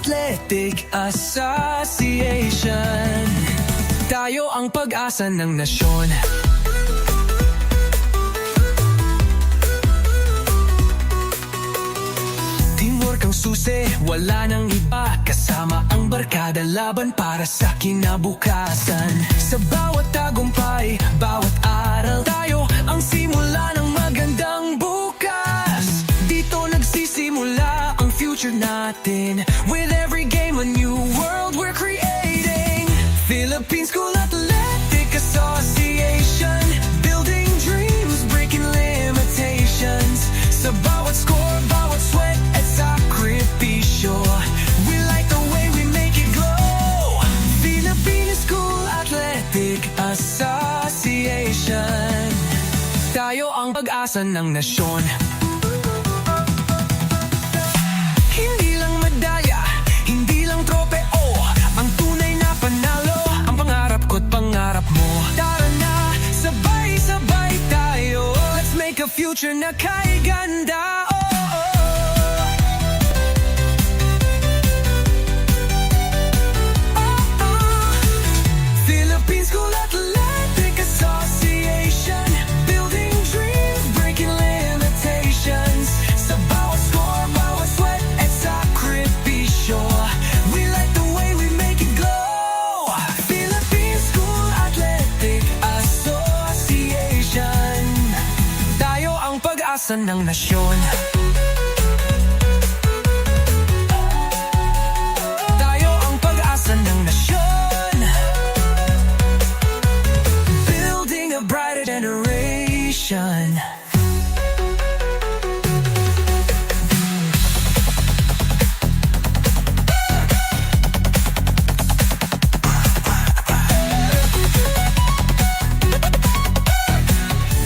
Athletic Association. Tayo ang pag-asa ng nasyon. Teamwork ang susi, wala nang iba. Kasama ang barkada, laban para sa kinabukasan. Sa bawat tagumpay, bawat aral, tayo ang simula ng magandang bukas. Dito nagsisimula ang future natin. With every game, a new world we're creating. Philippine School Athletic Association, building dreams, breaking limitations. Sa bawat score, bawat sweat at sakripisyo, we like the way we make it glow. Philippine School Athletic Association. Tayo ang pag-asa ng nasyon. Hindi lang medalya, hindi lang tropeo, ang tunay na panalo, ang pangarap ko't pangarap mo. Tara na, sabay-sabay tayo, let's make a future na kay ganda. Philippine School Athletic Association, building dreams, breaking limitations. Sa bawat score, bawat sweat at sakripisyo, we like the way we make it glow. Philippine School Athletic Association. Tayo ang pag-asa ng nasyon. Tayo ang pag-asa ng nasyon. Building a brighter generation.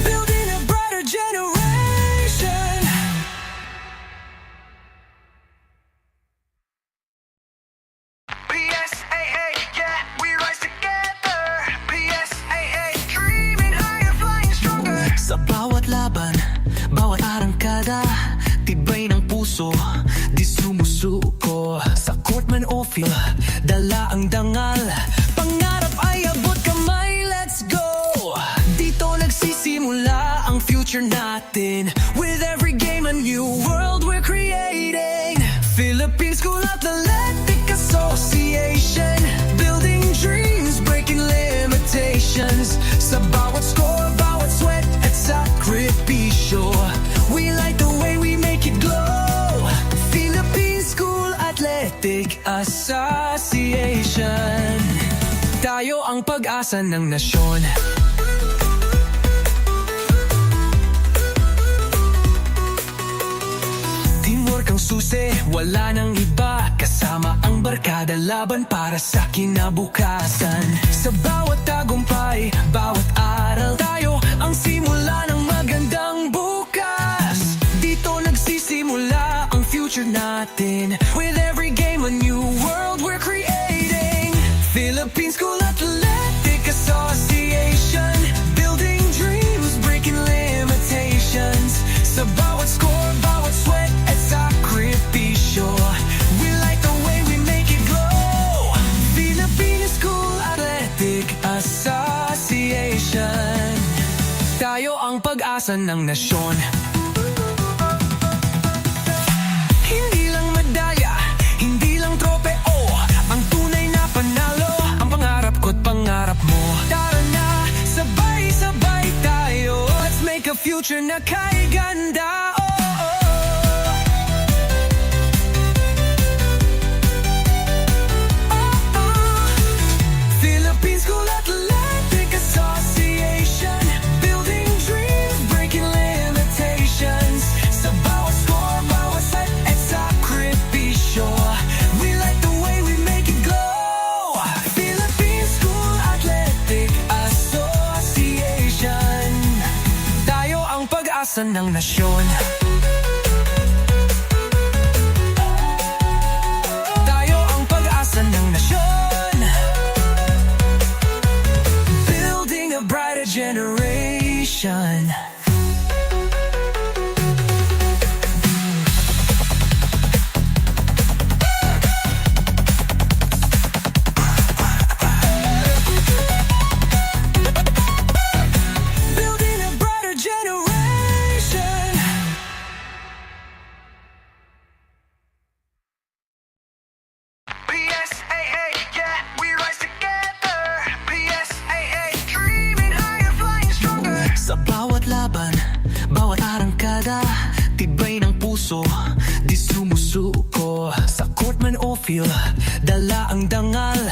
Building a brighter generation. PSAA, yeah, we rise together. PSAA, dreaming higher, flying stronger. Sa bawat laban, bawat arangkada, tibay ng puso, di sumusuko. Sa court man o field, dala ang dangal, pangarap ay abot kamay, let's go. Dito nagsisimula ang future natin. With every game, a new world we're creating. Philippine School Athletic Association, building dreams, breaking limitations. Sa bawat score, bawat sweat at sakripisyo, we like the way we make it glow. Philippine School Athletic Association. Tayo ang pag-asa ng nasyon. Teamwork ang susi, wala nang iba. Kasama ang barkada, laban para sa kinabukasan. Sa bawat tagumpay, bawat aral, tayo ang simula ng magandang bukas. Dito nagsisimula ang future natin. With every game, a new world we're creating. Philippine School Athletic Association, building dreams, breaking limitations. Sa bawat score, bawat sweat at sakripisyo, we like the way we make it glow. Philippine School Athletic Association. Tayo ang pag-asa ng nasyon. Hindi lang medalya, hindi lang tropeo, ang tunay na panalo, ang pangarap ko't pangarap mo. Tara na, sabay-sabay tayo, let's make a future na kay ganda. Philippine School Athletic Association, building dreams, breaking limitations. Sa bawat score, bawat sweat at sakripisyo, we like the way we make it glow. Philippine School Athletic Association. Tayo ang pag-asa ng nasyon. Tayo ang pag-asa ng nasyon. Building a brighter generation. puso, di sumusuko. Sa court man o field, dala ang dangal.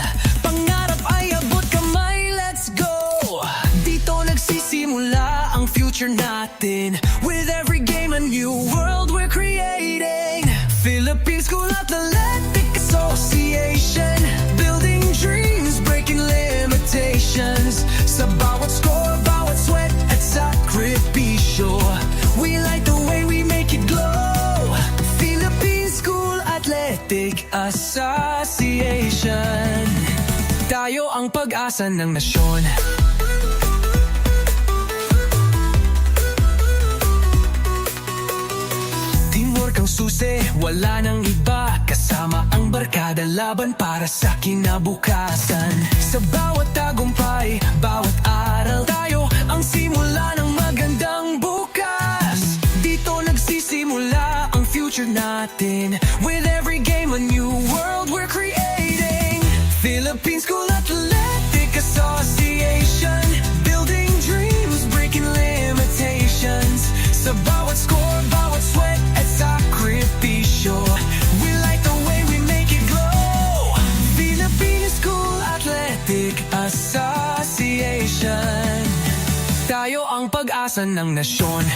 Pangarap ay abot kamay, let's go. Dito nagsisimula ang future natin. With every game a new world we're creating. Philippine School Athletic Association, building dreams, breaking limitations. Sa bawat score, bawat sweat at sakripisyo, we like the way we make it glow. Philippine School Athletic Association, tayo ang pag-asa ng nasyon. Teamwork ang susi, wala nang iba. Kasama ang barkada, laban para sa kinabukasan. Sa bawat tagumpay, bawat aral, tayo ang simula ng magandang bukas. Dito nagsisimula ang future natin. With every game a new world we're creating. Philippine School Athletic Association, building dreams, breaking limitations. Sa bawat score, bawat sweat at sakripisyo, we like the way we make it glow. Philippine School Athletic Association, tayo ang pag-asa ng nasyon.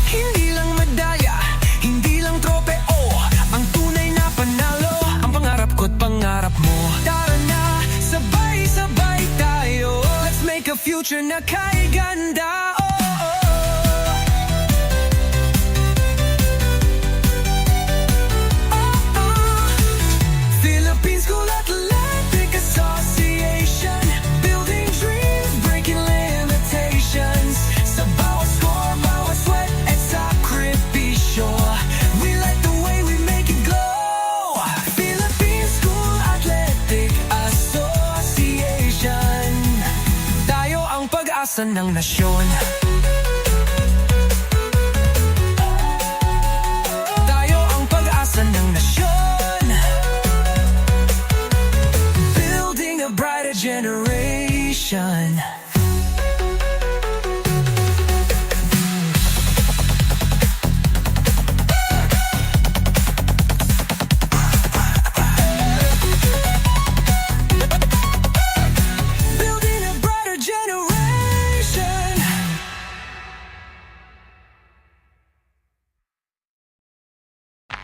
Hindi lang medalya, hindi lang tropeo, ang tunay na panalo, ang pangarap ko't pangarap mo. Tara na, sabay-sabay tayo, let's make a future na kay ganda. Oh, Philippine School Athletic Association, building dreams, breaking limitations. Sa bawat score, bawat sweat at sakripisyo, we like the way we make it glow. Philippine School Athletic Association, tayo ang pag-asa ng nasyon. Tayo ang pag-asa ng nasyon, building a brighter generation. Building a brighter generation.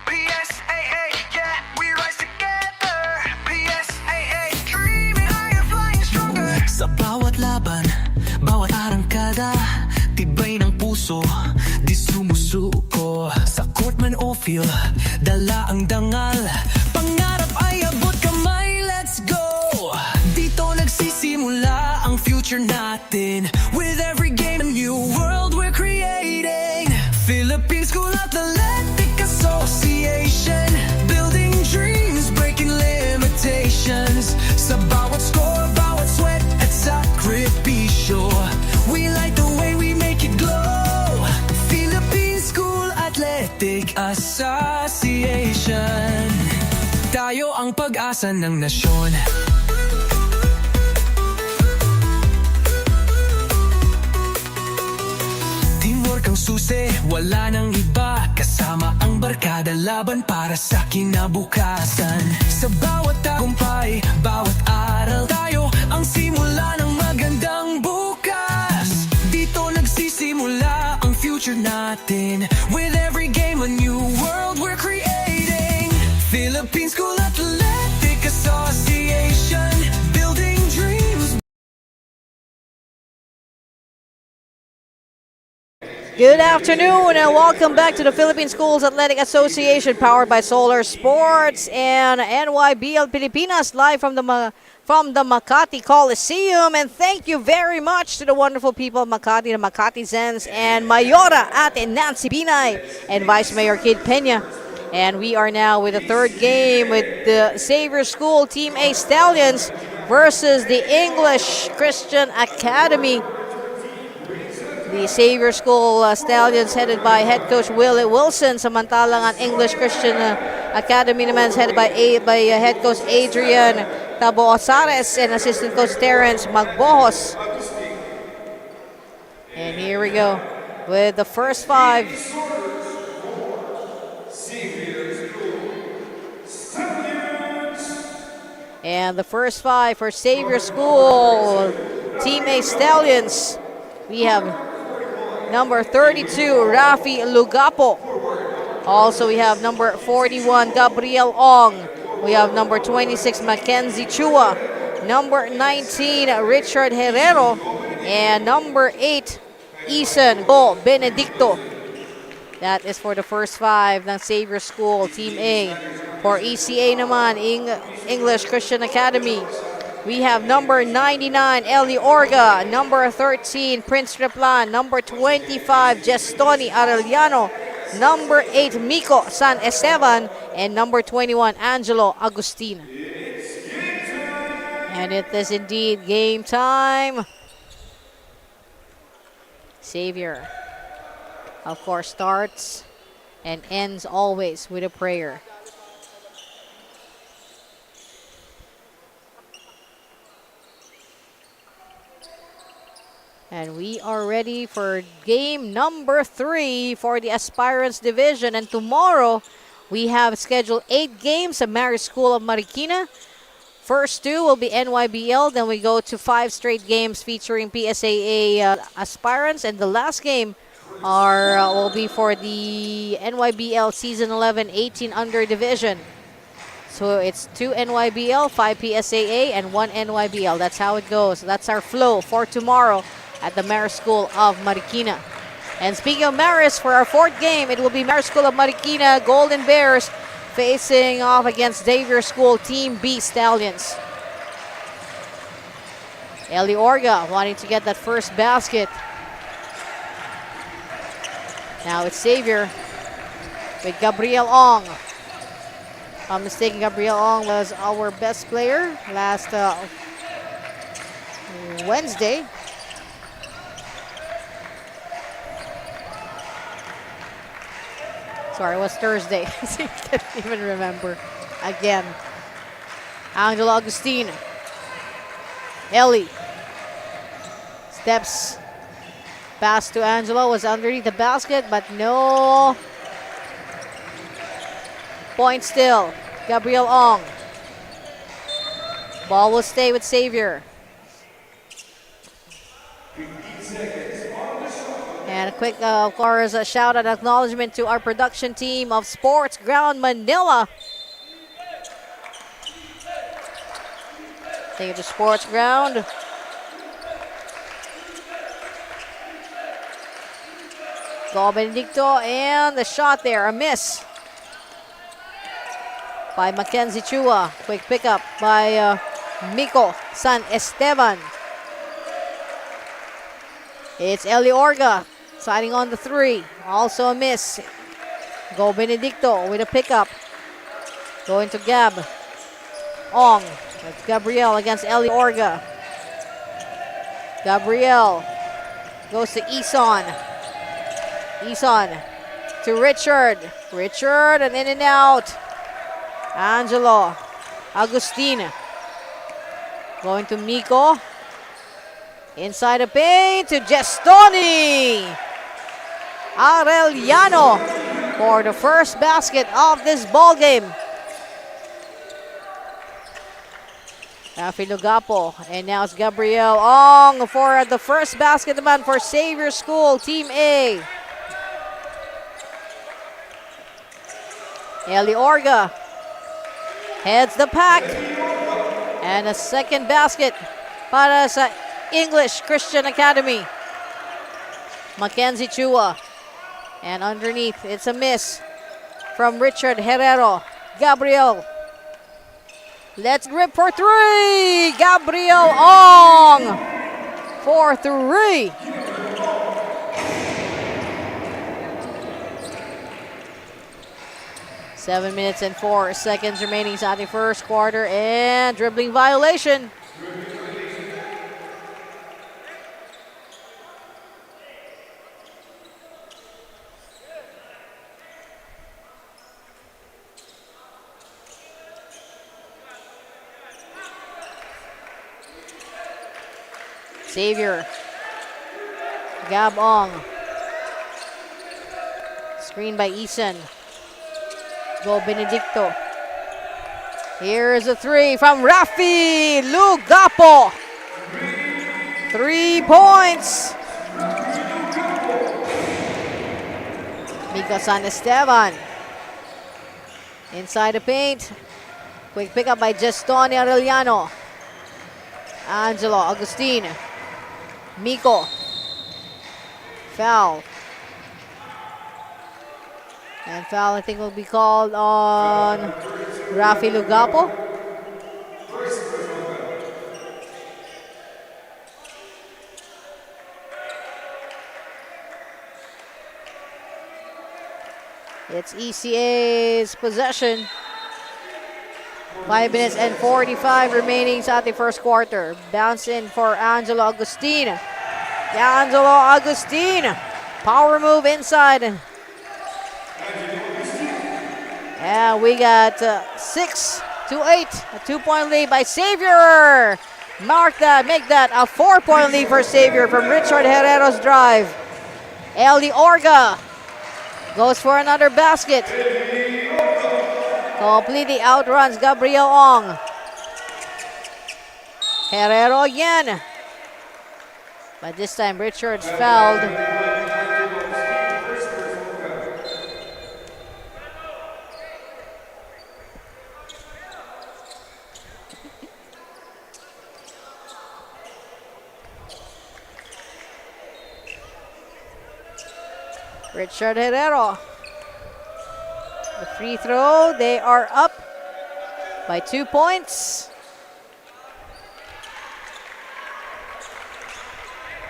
PSAA, yeah, we rise together. PSAA, dreaming higher, flying stronger. Sa bawat laban, bawat arangkada, tibay ng puso, di sumusuko. Sa court man o field, dala ang dangal. Pangarap ay abot kamay, let's go. Dito nagsisimula ang future natin. With every game a new world we're creating. Philippine School Athletic Association, building dreams, breaking limitations. Sa bawat score, bawat sweat at sakripisyo, we like the way we make it glow. Philippine School Athletic Association, tayo ang pag-asa ng nasyon. Teamwork ang susi, wala nang iba. Kasama ang barkada, laban para sa kinabukasan. Sa bawat tagumpay, bawat aral, tayo ang simula ng magandang bukas. Dito nagsisimula ang future natin. With every game a new world we're creating. Philippine School Athletic Association, building dreams. Good afternoon and welcome back to the Philippine Schools Athletic Association, powered by Solar Sports and NYBL Pilipinas, live from the Makati Coliseum. And thank you very much to the wonderful people of Makati, the Makati Zens, and Mayora Ate Nancy Binay and Vice Mayor Kid Peña. And we are now with the third game with the Xavier School Team A Stallions versus the English Christian Academy. The Xavier School Stallions headed by head coach Willie Wilson, samantalang ang English Christian Academy naman is headed by head coach Adrian Tabo-Osares and assistant coach Terrence Magbohos. And here we go. with the first five. And the first five for Xavier School, Team A Stallions. We have number 32, Rafi Lugapo. Also, we have number 41, Gabriel Ong. We have number 26, Mackenzie Chua. Number 19, Richard Herrero. And number 8, Isan Go Benedicto. That is for the first five ng Xavier School, Team A. For ECA naman, English Christian Academy, we have number 99, Eli Orga. Number 13, Prince Replan. Number 25, Gestoni Arellano. Number 8, Miko San Esteban. And number 21, Angelo Agustina. And it is indeed game time. Xavier, of course, starts and ends always with a prayer. And we are ready for game number 3 for the Aspirants division. And tomorrow, we have scheduled 8 games at Marist School of Marikina. First 2 will be NYBL. Then we go to 5 straight games featuring PSAA aspirants. And the last game will be for the NYBL Season 11 18 under division. So it's 2 NYBL, 5 PSAA, and 1 NYBL. That's how it goes. That's our flow for tomorrow at the Marist School of Marikina. And speaking of Marist, for our 4th game, it will be Marist School of Marikina Golden Bears facing off against Xavier School Team B Stallions. Eli Orga wanting to get that first basket. Now it's Xavier with Gabriel Ong. If I'm mistaken, Gabriel Ong was our best player last Wednesday. Sorry, it was Thursday. I can't even remember. Again. Angelo Agustin. Ellie. Steps. Pass to Angelo was underneath the basket, but no point still. Gabriel Ong. Ball will stay with Xavier. And a quick, of course, a shout out acknowledgement to our production team of Sports Ground Manila. Take it to Sports Ground. Go Benedicto, and the shot there, a miss by Mackenzie Chua. Quick pickup by Miko San Esteban. It's Eli Orga siding on the 3. Also a miss. Go Benedicto with a pickup. Going to Gab. Ong. That's Gabriel against Eli Orga. Gabriel goes to Isan. Isan to Richard. Richard and in and out. Angelo Agustin. Going to Miko. Inside the paint to Gestoni Arellano for the first basket of this ball game. Rafi Lugapo, and now it's Gabriel Ong for the first basket naman for Xavier School Team A. Eli Orga heads the pack, and a second basket para sa English Christian Academy. Mackenzie Chua. And underneath, it's a miss from Richard Herrero. Gabriel. Let's rip for 3. Gabriel Ong for 3. Seven minutes and 4 seconds remaining inside the first quarter, and dribbling violation. Xavier. Gab Ong. Screen by Eason. Go Benedicto. Here's a three from Rafi Lugapo. 3 points. Mika San Esteban. Inside the paint. Quick pickup by Gestoni Arellano. Angelo Agustin. Miko. Foul. And foul, I think, will be called on Rafi Lugapo. It's ECA's possession. 5 minutes and 45 remaining sa ating first quarter. Bounce in for Angelo Agustin. Angelo Agustin. Power move inside. And we got 6-8. A 2-point lead by Xavier. Mark that, make that a 4-point lead for Xavier from Richard Herrera's drive. Eli Orga goes for another basket. Completely outruns Gabriel Ong. Herrero again. But this time Richards fouled. Richard Herrero. The free throw, they are up by 2 points.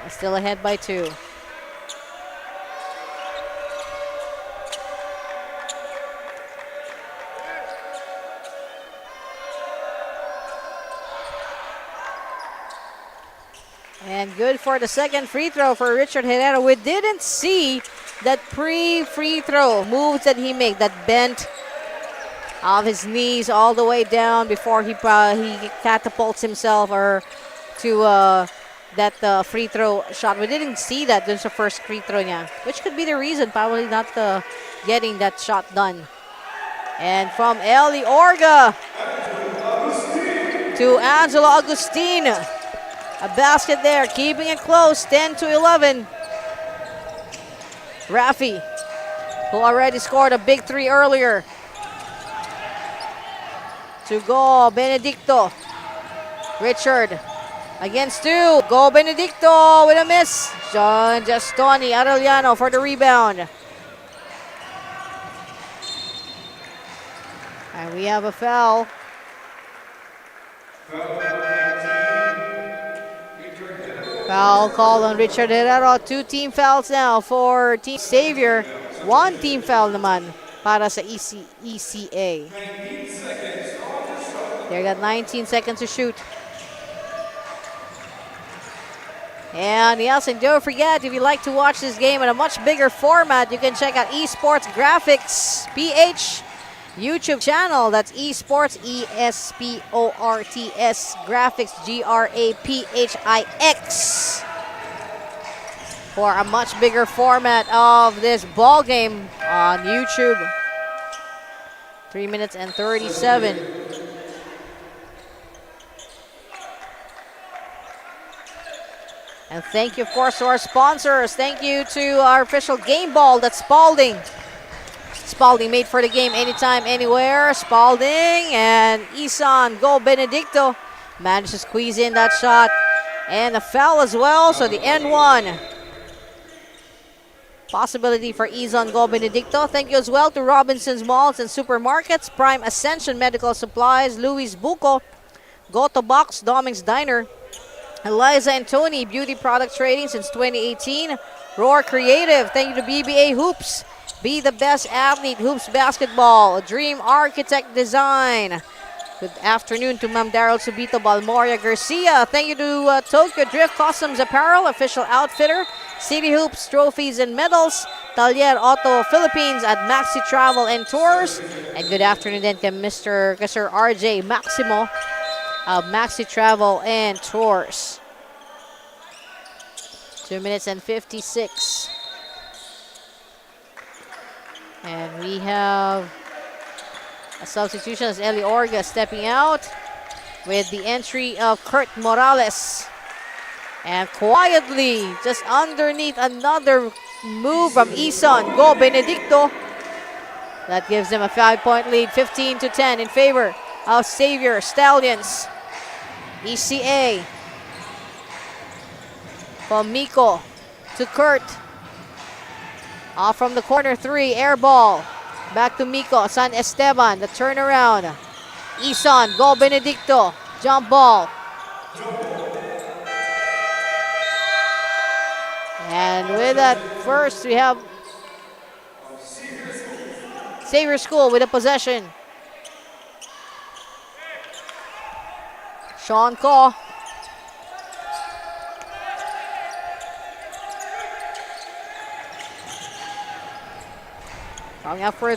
Still ahead by 2. And good for the second free throw for Richard Herrera. We didn't see that pre-free throw moves that he made, that bent of his knees all the way down before he catapults himself or to that free throw shot. We didn't see that during the first free throw niya, which could be the reason probably not getting that shot done. And from Eli Orga to Angelo Agustin. A basket there, keeping it close, 10-11. Rafi, who already scored a big 3 earlier. To go, Benedicto. Richard against 2. Go, Benedicto with a miss. John Gestoni Arellano for the rebound. And we have a foul. Foul call on Richard Herrera. 2 team fouls now for Team Xavier. 1 team foul naman para sa ECA. They got 19 seconds to shoot. And yes, and don't forget, if you like to watch this game in a much bigger format, you can check out Esports Graphics PH YouTube channel. That's Esports, ESPORTS Graphics, GRAPHIX, for a much bigger format of this ball game on YouTube. 3 minutes and 37. And thank you, of course, to our sponsors. Thank you to our official game ball, that's Spalding. Spalding made for the game anytime, anywhere. Spalding and Isan, go Benedicto. Managed to squeeze in that shot. And a foul as well, so the N1. Possibility for Isan, go Benedicto. Thank you as well to Robinson's Malls and Supermarkets, Prime Ascension Medical Supplies, Luis Buco, Go to Box, Doming's Diner, Eliza and Tony, Beauty Product Trading since 2018. Roar Creative, thank you to BBA Hoops. Be the best athlete, Hoops Basketball. Dream Architect Design. Good afternoon to Ma'am Daryl Subito Balmoria Garcia. Thank you to Tokyo Drift Customs Apparel, official outfitter. City Hoops, Trophies and Medals. Talyer Auto Philippines at Maxi Travel and Tours. And good afternoon then to Sir RJ Maximo of Maxi Travel and Tours. 2 minutes and 56. And we have a substitution as Eli Orga stepping out with the entry of Kurt Morales. And quietly, just underneath, another move from Isan. Go Benedicto. That gives them a 5-point lead, 15-10 in favor of Xavier Stallions. ECA from Miko to Kurt. Off from the corner three, air ball. Back to Miko, San Esteban, the turnaround. Isan, Go Benedicto, jump ball. And with that first, we have Xavier School with a possession. Sean Ko. Coming up for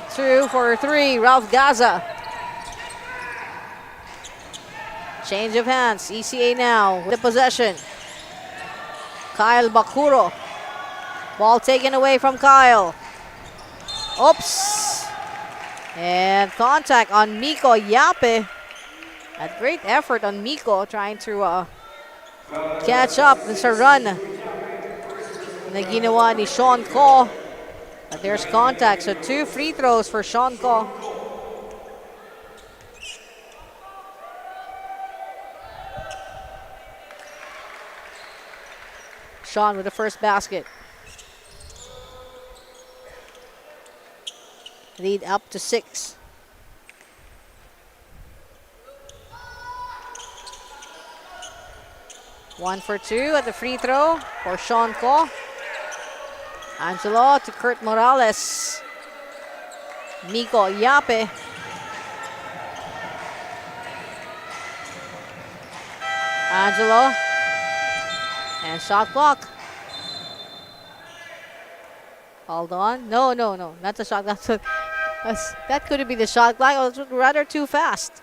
three, Ralph Gaza. Change of hands, ECA now with the possession. Kyle Bakuro. Ball taken away from Kyle. Oops. And contact on Miko Yape. A great effort on Miko trying to catch up. It's a run na ginawa ni Sean Ko. But there's contact. So 2 free throws for Sean Ko. Sean with the first basket. Lead up to 6. One for 2 at the free throw for Sean Ko. Angelo to Kurt Morales. Miko Yape. Angelo. And shot clock. Hold on. No, not the shot clock. That couldn't be the shot clock. It was rather too fast.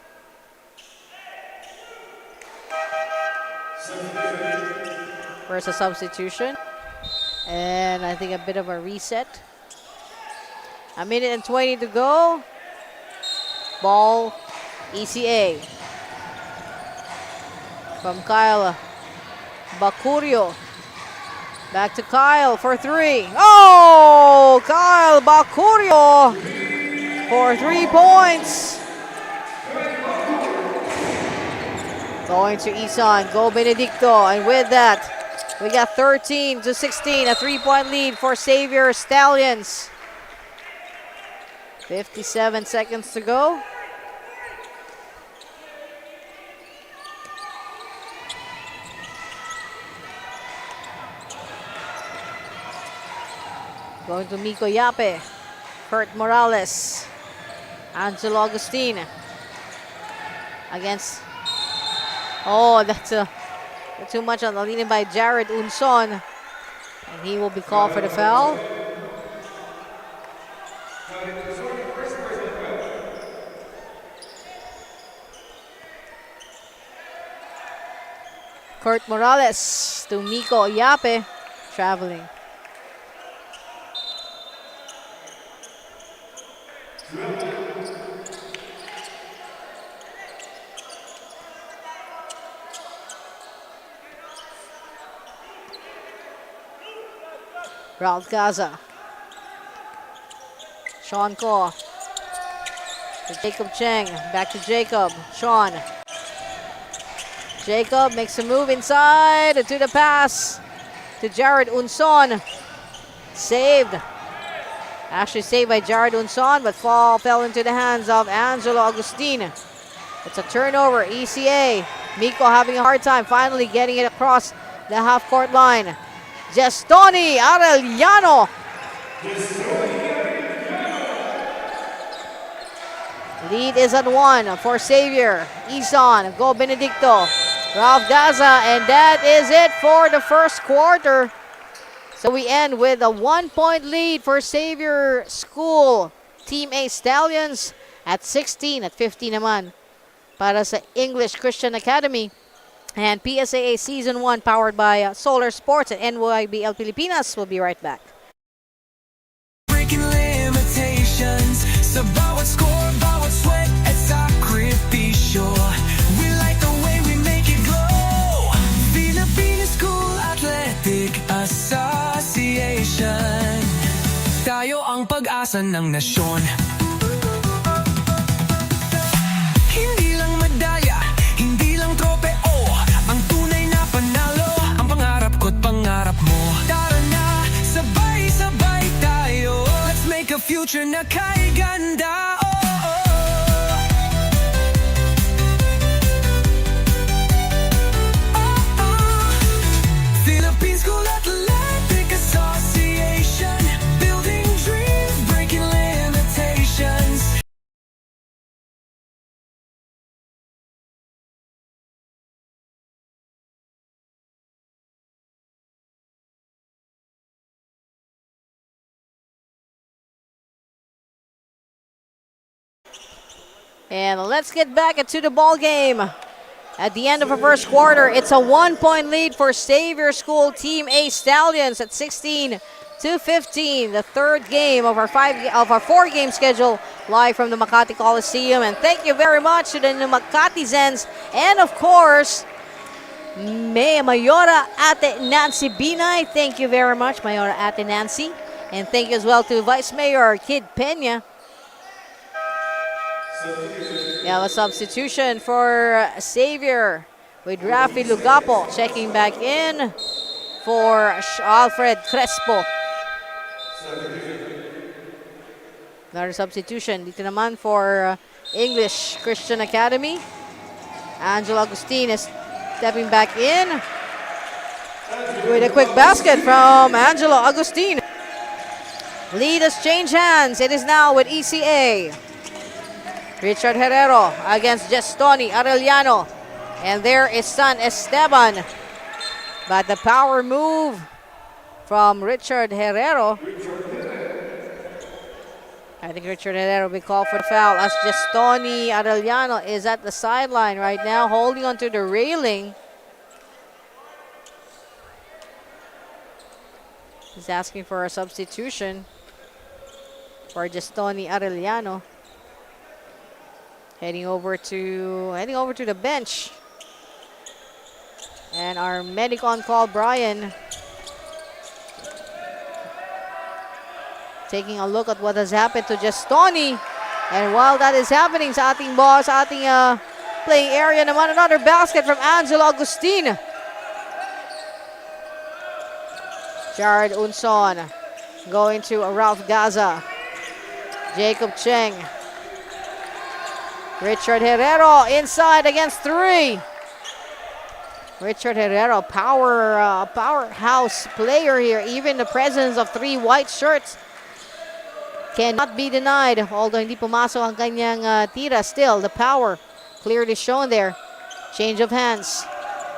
First a substitution. And I think a bit of a reset. A minute and 20 to go. Ball, ECA. From Kyle Bacurio. Back to Kyle for 3. Oh! Kyle Bacurio for 3 points. Going to Isan, Go Benedicto, and with that, we got 13-16, a 3-point lead for Xavier Stallions. 57 seconds to go. Going to Miko Yape, Kurt Morales, Angelo Agustin against. Oh, that's too much on the leading by Jared Unson. And he will be called for the foul. Kurt Morales to Miko Yape, traveling. Ralph Gaza. Sean Ko. To Jacob Cheng. Back to Jacob. Sean. Jacob makes a move inside to the pass to Jared Unson. Saved. Actually saved by Jared Unson, but fell into the hands of Angelo Agustin. It's a turnover, ECA. Miko having a hard time finally getting it across the half-court line. Gestoni Arellano. Lead is at 1 for Xavier. Isan, Go Benedicto. Ralph Gaza, and that is it for the first quarter. So we end with a 1-point lead for Xavier School. Team A Stallions at 16 at 15 naman para sa English Christian Academy. And PSAA Season 1 powered by Solar Sports and NYBL Pilipinas. We'll be right back. Breaking limitations. Sa bawat score, bawat sweat at sakripisyo, we like the way we make it glow. Philippine School Athletic Association, tayo ang pag-asa ng nasyon. Hindi lang medalya, hindi lang tropeo, ang tunay na panalo, ang pangarap ko't pangarap mo. Tara na, sabay-sabay tayo, let's make a future na kay ganda. Oh, oh, oh. Oh, oh. Philippine School Athletic Association, building dreams, breaking limitations. And let's get back into the ball game. At the end of the first quarter, it's a 1-point lead for Xavier School Team A Stallions at 16-15. The third game of our four-game schedule, live from the Makati Coliseum. And thank you very much to the Makatizens, and of course, Mayora Ate Nancy Binay. Thank you very much, Mayora Ate Nancy. And thank you as well to Vice Mayor Kid Peña. We have a substitution for Xavier with Rafi Lugapo checking back in for Alfred Crespo. Another substitution dito naman for English Christian Academy. Angelo Agustin is stepping back in with a quick basket from Angelo Agustin. Lead has changed hands. It is now with ECA. Richard Herrero against Gestoni Arellano. And there is San Esteban. But the power move from Richard Herrero. I think Richard Herrero will be called for the foul as Gestoni Arellano is at the sideline right now, holding onto the railing. He's asking for a substitution for Gestoni Arellano. Heading over to the bench. And our medic on call, Brian, taking a look at what has happened to Gestoni. And while that is happening sa ating boss, ating playing area naman, another basket from Angelo Agustin. Jared Unson going to Ralph Gaza. Jacob Cheng. Richard Herrero inside against three. Richard Herrero, powerhouse player here. Even the presence of three white shirts cannot be denied. Although hindi pumasok ang kanyang tira, still the power clearly shown there. Change of hands.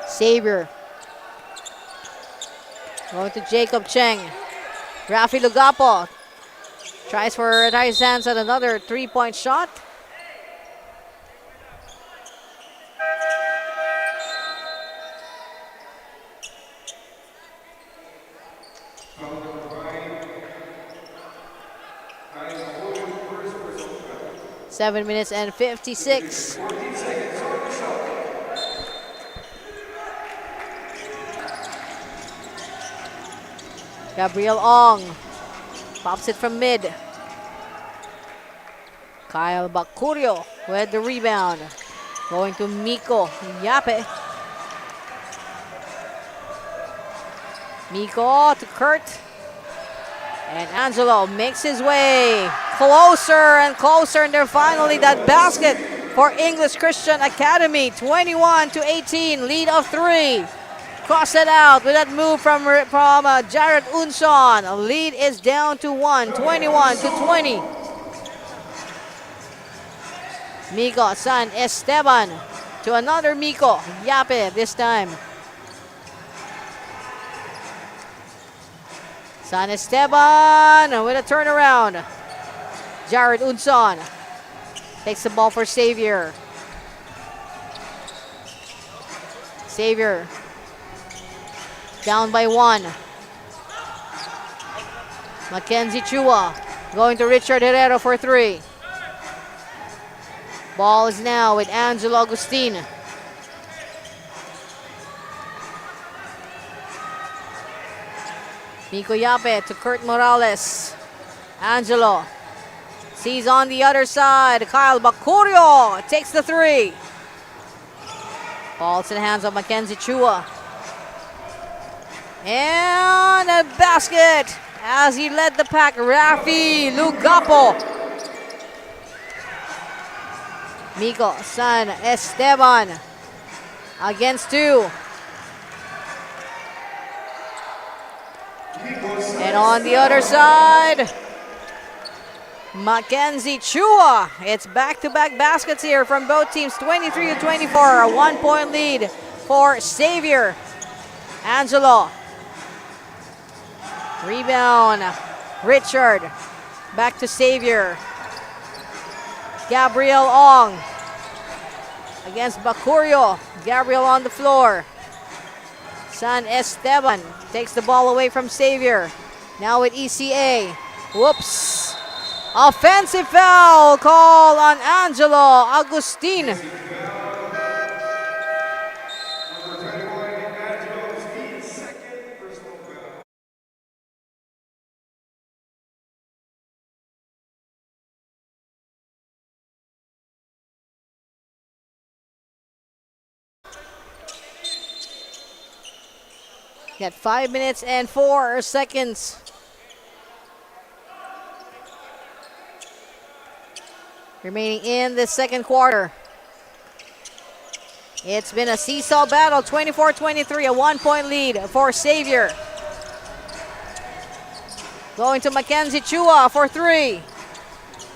Xavier going to Jacob Cheng. Rafi Lugapo tries his hands at another three-point shot. Seven minutes and 56. Gabriel Ong pops it from mid. Kyle Bacurio with the rebound. Going to Miko Yape. Miko to Kurt. And Angelo makes his way closer and closer, and there finally that basket for English Christian Academy. 21-18, lead of three. Cross it out with that move from Jared Unson. Lead is down to one, 21-20. Miko San Esteban to another Miko Yape this time. San Esteban with a turnaround. Jared Unson takes the ball for Xavier. Xavier down by one. Mackenzie Chua going to Richard Herrero for three. Ball is now with Angelo Agustin. Miko Yape to Kurt Morales. Angelo sees on the other side. Kyle Bacurio takes the three. Ball's in the hands of Mackenzie Chua. And a basket as he led the pack. Rafi Lugapo. Miko San Esteban against two. And on the other side, Mackenzie Chua. It's back-to-back baskets here from both teams, 23-24. A 1-point lead for Xavier. Angelo. Rebound. Richard. Back to Xavier. Gabriel Ong against Bacurio. Gabriel on the floor. San Esteban takes the ball away from Xavier. Now with ECA. Whoops. Offensive foul call on Angelo Agustin. Got 5 minutes and 4 seconds. Remaining in the second quarter. It's been a seesaw battle, 24-23, a 1-point lead for Xavier. Going to Mackenzie Chua for three.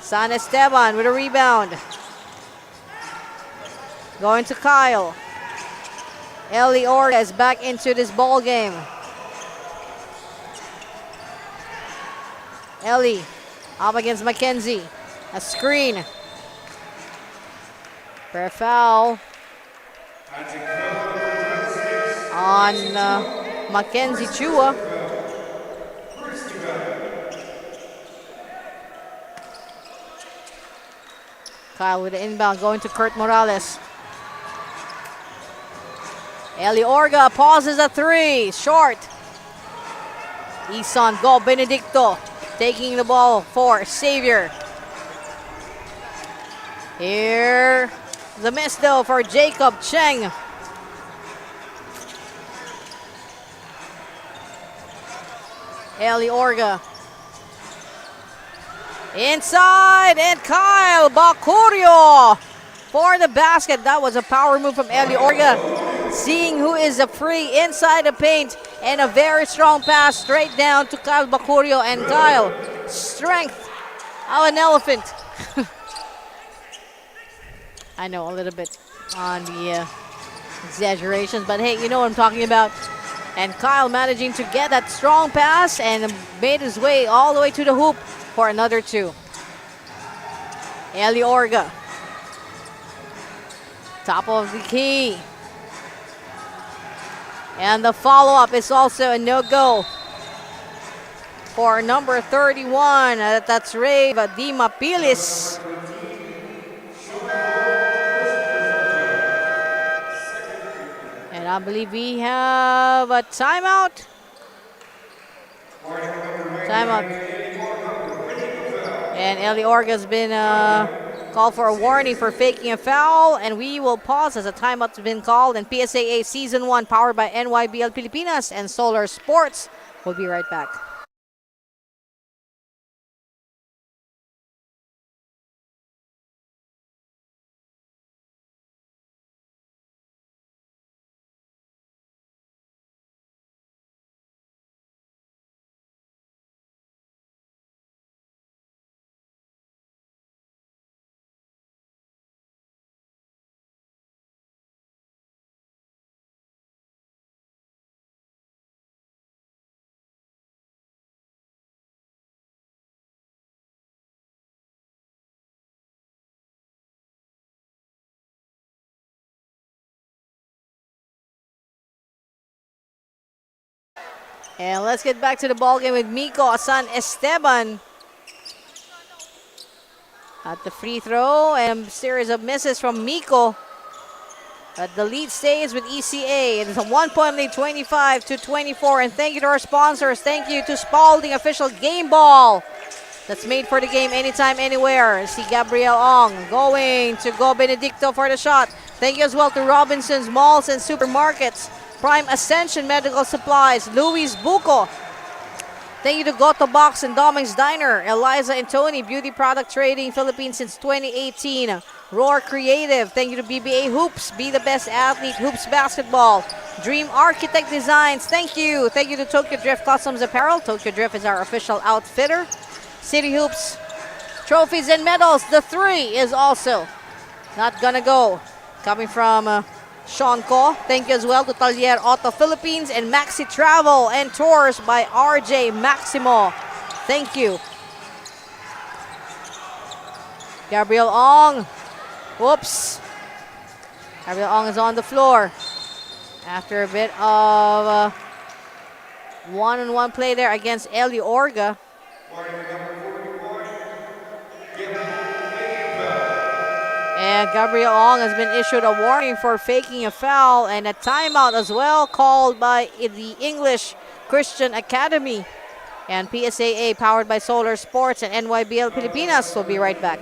San Esteban with a rebound. Going to Kyle. Eli Orga is back into this ball game. Eli up against Mackenzie. A screen. For a foul on Mackenzie Chua. Kyle with the inbound going to Kurt Morales. Eli Orga pauses a three. Short. Isan Go Benedicto taking the ball for Xavier. Here, the miss though for Jacob Cheng. Eli Orga. Inside, and Kyle Bacurio for the basket. That was a power move from Eli Orga. Seeing who is a free inside the paint, and a very strong pass straight down to Kyle Bacurio. And Kyle, strength of an elephant. I know a little bit on the exaggerations, but hey, you know what I'm talking about. And Kyle managing to get that strong pass and made his way all the way to the hoop for another two. Eli Orga. Top of the key. And the follow-up is also a no-go for number 31. That's Ray Dimapilis. And I believe we have a timeout. Timeout. And Eli Orga has been called for a warning for faking a foul. And we will pause as a timeout has been called. And PSAA Season 1 powered by NYBL Pilipinas and Solar Sports. We'll be right back. And let's get back to the ball game with Miko San Esteban at the free throw, and a series of misses from Miko. But the lead stays with ECA. It is a 1-point lead, 25-24. And thank you to our sponsors. Thank you to Spalding Official Game Ball. That's made for the game anytime, anywhere. See Gabriel Ong going to Go Benedicto for the shot. Thank you as well to Robinson's Malls and Supermarkets, Prime Ascension Medical Supplies, Luis Buco. Thank you to Goto Box and Doming's Diner, Eliza and Tony, Beauty Product Trading, Philippines since 2018. Roar Creative. Thank you to BBA Hoops, Be the Best Athlete, Hoops Basketball. Dream Architect Designs. Thank you. Thank you to Tokyo Drift Customs Apparel. Tokyo Drift is our official outfitter. City Hoops, Trophies and Medals. The three is also not gonna go. Coming from Sean Ko. Thank you as well to Talier Auto Philippines and Maxi Travel and Tours by RJ Maximo. Thank you. Gabriel Ong. Whoops. Gabriel Ong is on the floor. After a bit of one-on-one play there against Eli Orga. And Gabriel Ong has been issued a warning for faking a foul and a timeout as well called by the English Christian Academy. And PSAA powered by Solar Sports and NYBL Pilipinas will be right back.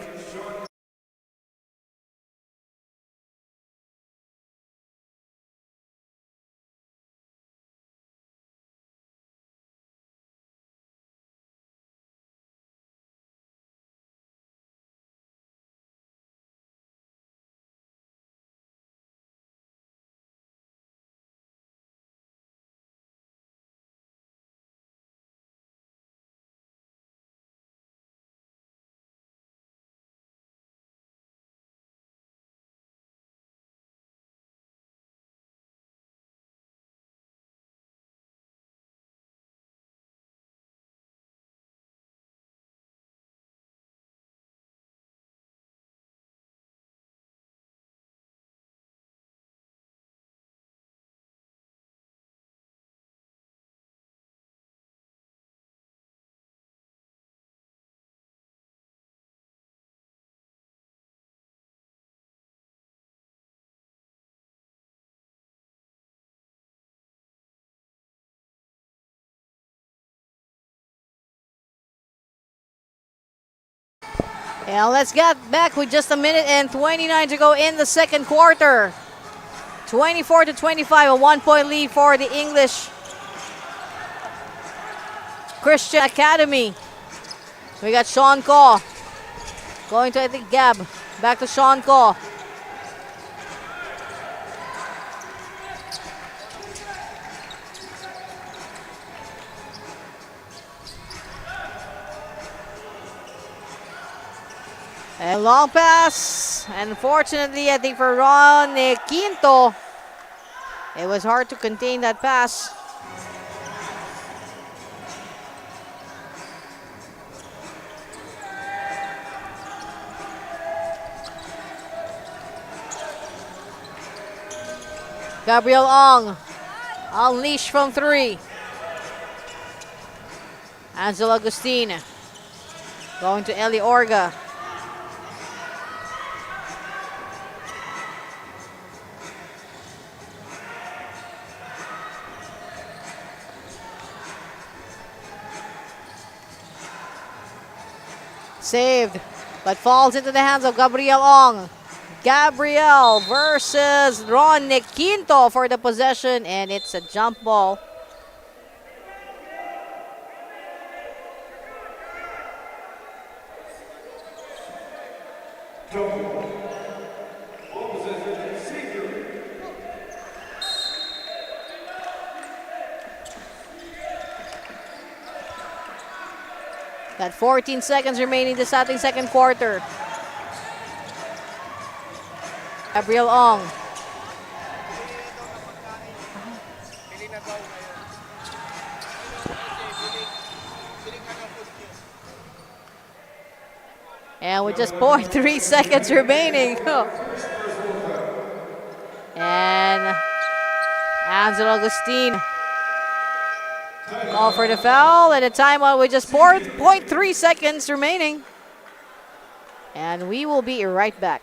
And let's get back with just a minute and 29 to go in the second quarter. 24-25, a 1-point lead for the English Christian Academy. We got Sean Ko going to, I think, Gab. Back to Sean Ko. A long pass. Unfortunately, I think for Ron Quinto, it was hard to contain that pass. Gabriel Ong, unleashed from three. Angel Agustin going to Eli Orga. Saved, but falls into the hands of Gabriel Ong. Gabriel versus Ron Quinto for the possession, and it's a jump ball. Got 14 seconds remaining to starting second quarter. Gabriel Ong. And with just 0.3 seconds remaining. And Angel Agustin call for the foul, and a timeout with just 4.3 seconds remaining. And we will be right back.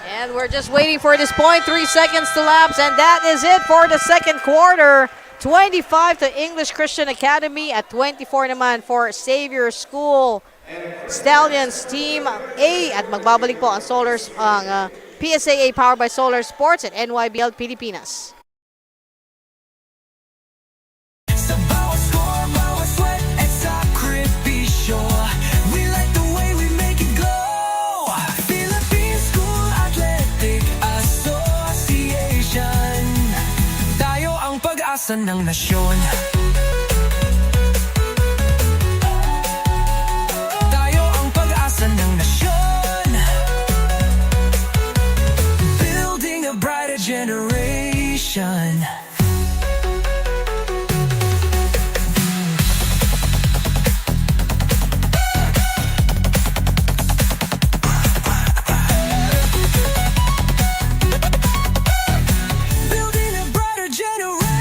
And we're just waiting for this point. 3 seconds to lapse, and that is it for the second quarter. 25 to English Christian Academy at 24 naman for Xavier School Stallions Team A. At magbabalik po ang PSAA powered by Solar Sports at NYBL Pilipinas. Sa bawat score, bawat sweat at sakripisyo, we like the way we make it glow. Philippine School Athletic Association, tayo ang pag-asa ng nasyon. Tayo ang pag-asa ng nasyon. Building a brighter generation. Building a brighter generation.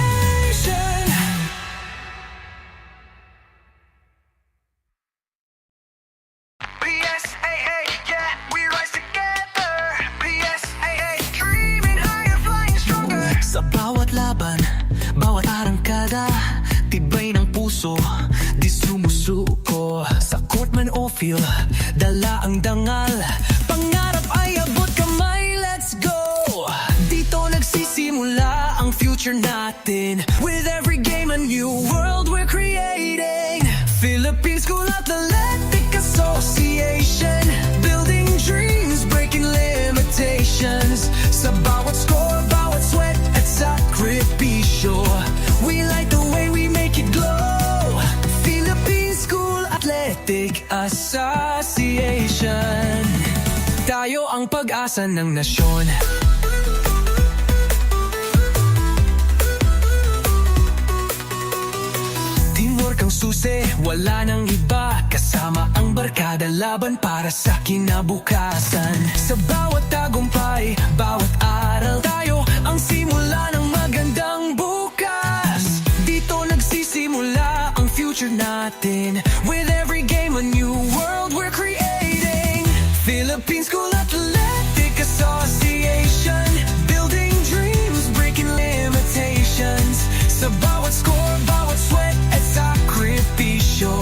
PSAA, yeah, we rise together. PSAA, dreaming higher, flying stronger. Sa bawat laban, bawat arangkada, tibay ng puso, di sumusuko. Sa court man o field, dala ang dangal, pangarap ay abot kamay, let's go. Dito nagsisimula ang future natin. With every game a new world we're creating. Philippine School Athletic Association, building dreams, breaking limitations. Sa bawat score, bawat sweat at sakripisyo, we like the way we make it glow. Philippine School Athletic Association, tayo ang pag-asa ng nasyon. Teamwork ang susi, wala nang iba. Kasama ang barkada, laban para sa kinabukasan. Sa bawat tagumpay, bawat aral, tayo ang simula ng magandang bukas. Dito nagsisimula ang future natin. With every game a new world we're creating. Philippine School Athletic Association, building dreams, breaking limitations. Sa bawat score, bawat sweat at sakripisyo,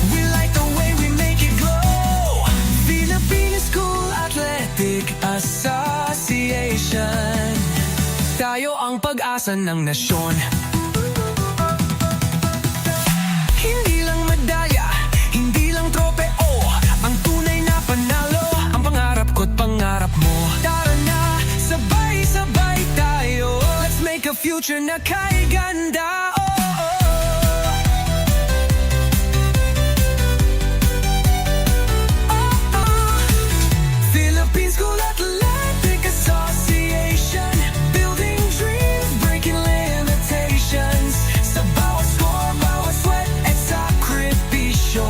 we like the way we make it glow. Philippine School Athletic Association, tayo ang pag-asa ng nasyon. Hindi lang medalya, hindi lang tropeo, ang tunay na panalo, ang pangarap ko't pangarap mo. Tara na, sabay-sabay tayo, let's make a future na kay ganda. Oh, oh, oh. Oh, oh. Philippine School Athletic Association, building dreams, breaking limitations. Sa bawat score, bawat sweat at sakripisyo,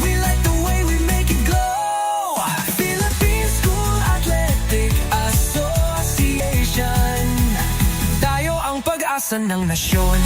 we like the way we make it glow. Philippine School Athletic Association, tayo ang pag-asa ng nasyon.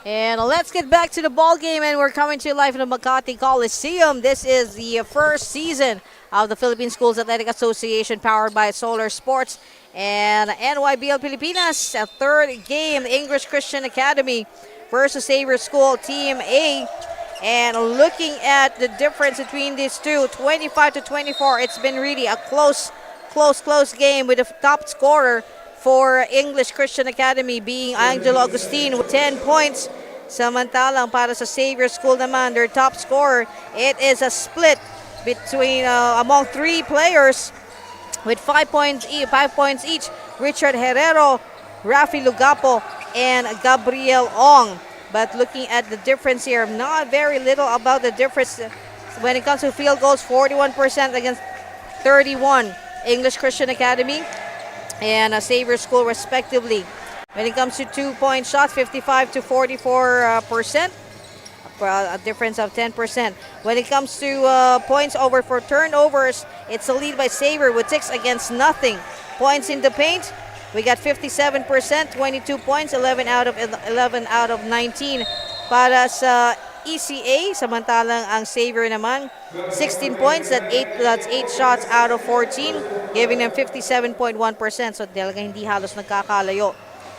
And let's get back to the ball game, and we're coming to you live in the Makati Coliseum. This is the first season of the Philippine Schools Athletic Association, powered by Solar Sports and NYBL Pilipinas. A third game, English Christian Academy versus Xavier School, Team A. And looking at the difference between these two, 25 to 24, it's been really a close game, with the top scorer for English Christian Academy being Angelo Agustin with 10 points. Samantalang para sa Xavier School naman, their top scorer, it is a split between among three players with 5 points each. Richard Herrero, Rafi Lugapo, and Gabriel Ong. But looking at the difference here, not very little about the difference when it comes to field goals. 41% against 31, English Christian Academy and Xavier School respectively. When it comes to 2-point shots, 55 to 44%, a difference of 10%. When it comes to points over for turnovers, it's a lead by Xavier with 6 against nothing. Points in the paint, we got 57%, 22 points, 11 out of 19 para sa ECA. Samantalang ang Xavier naman, 16 points, that's 8 shots out of 14, giving them 57.1%. So talaga hindi halos nagkakalayo.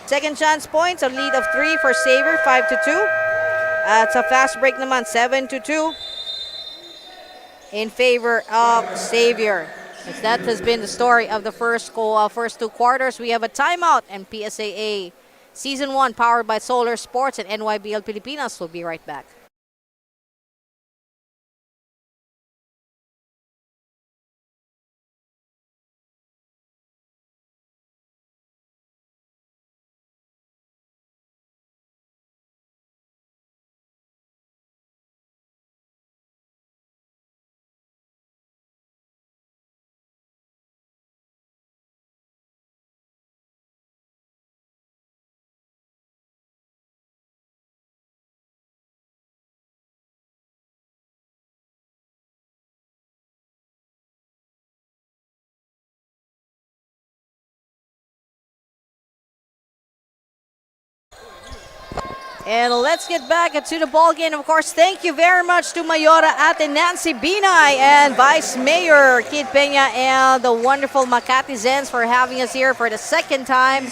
Second chance points, a lead of 3 for Xavier, 5 to 2. It's a fast break naman, 7 to 2 in favor of Xavier. If that has been the story of the first two quarters, we have a timeout, and PSAA Season 1 powered by Solar Sports and NYBL Pilipinas will be right back. And let's get back to the ball game. Of course, thank you very much to Mayora Ate Nancy Binay and Vice Mayor Kid Peña and the wonderful Makati Zens for having us here for the second time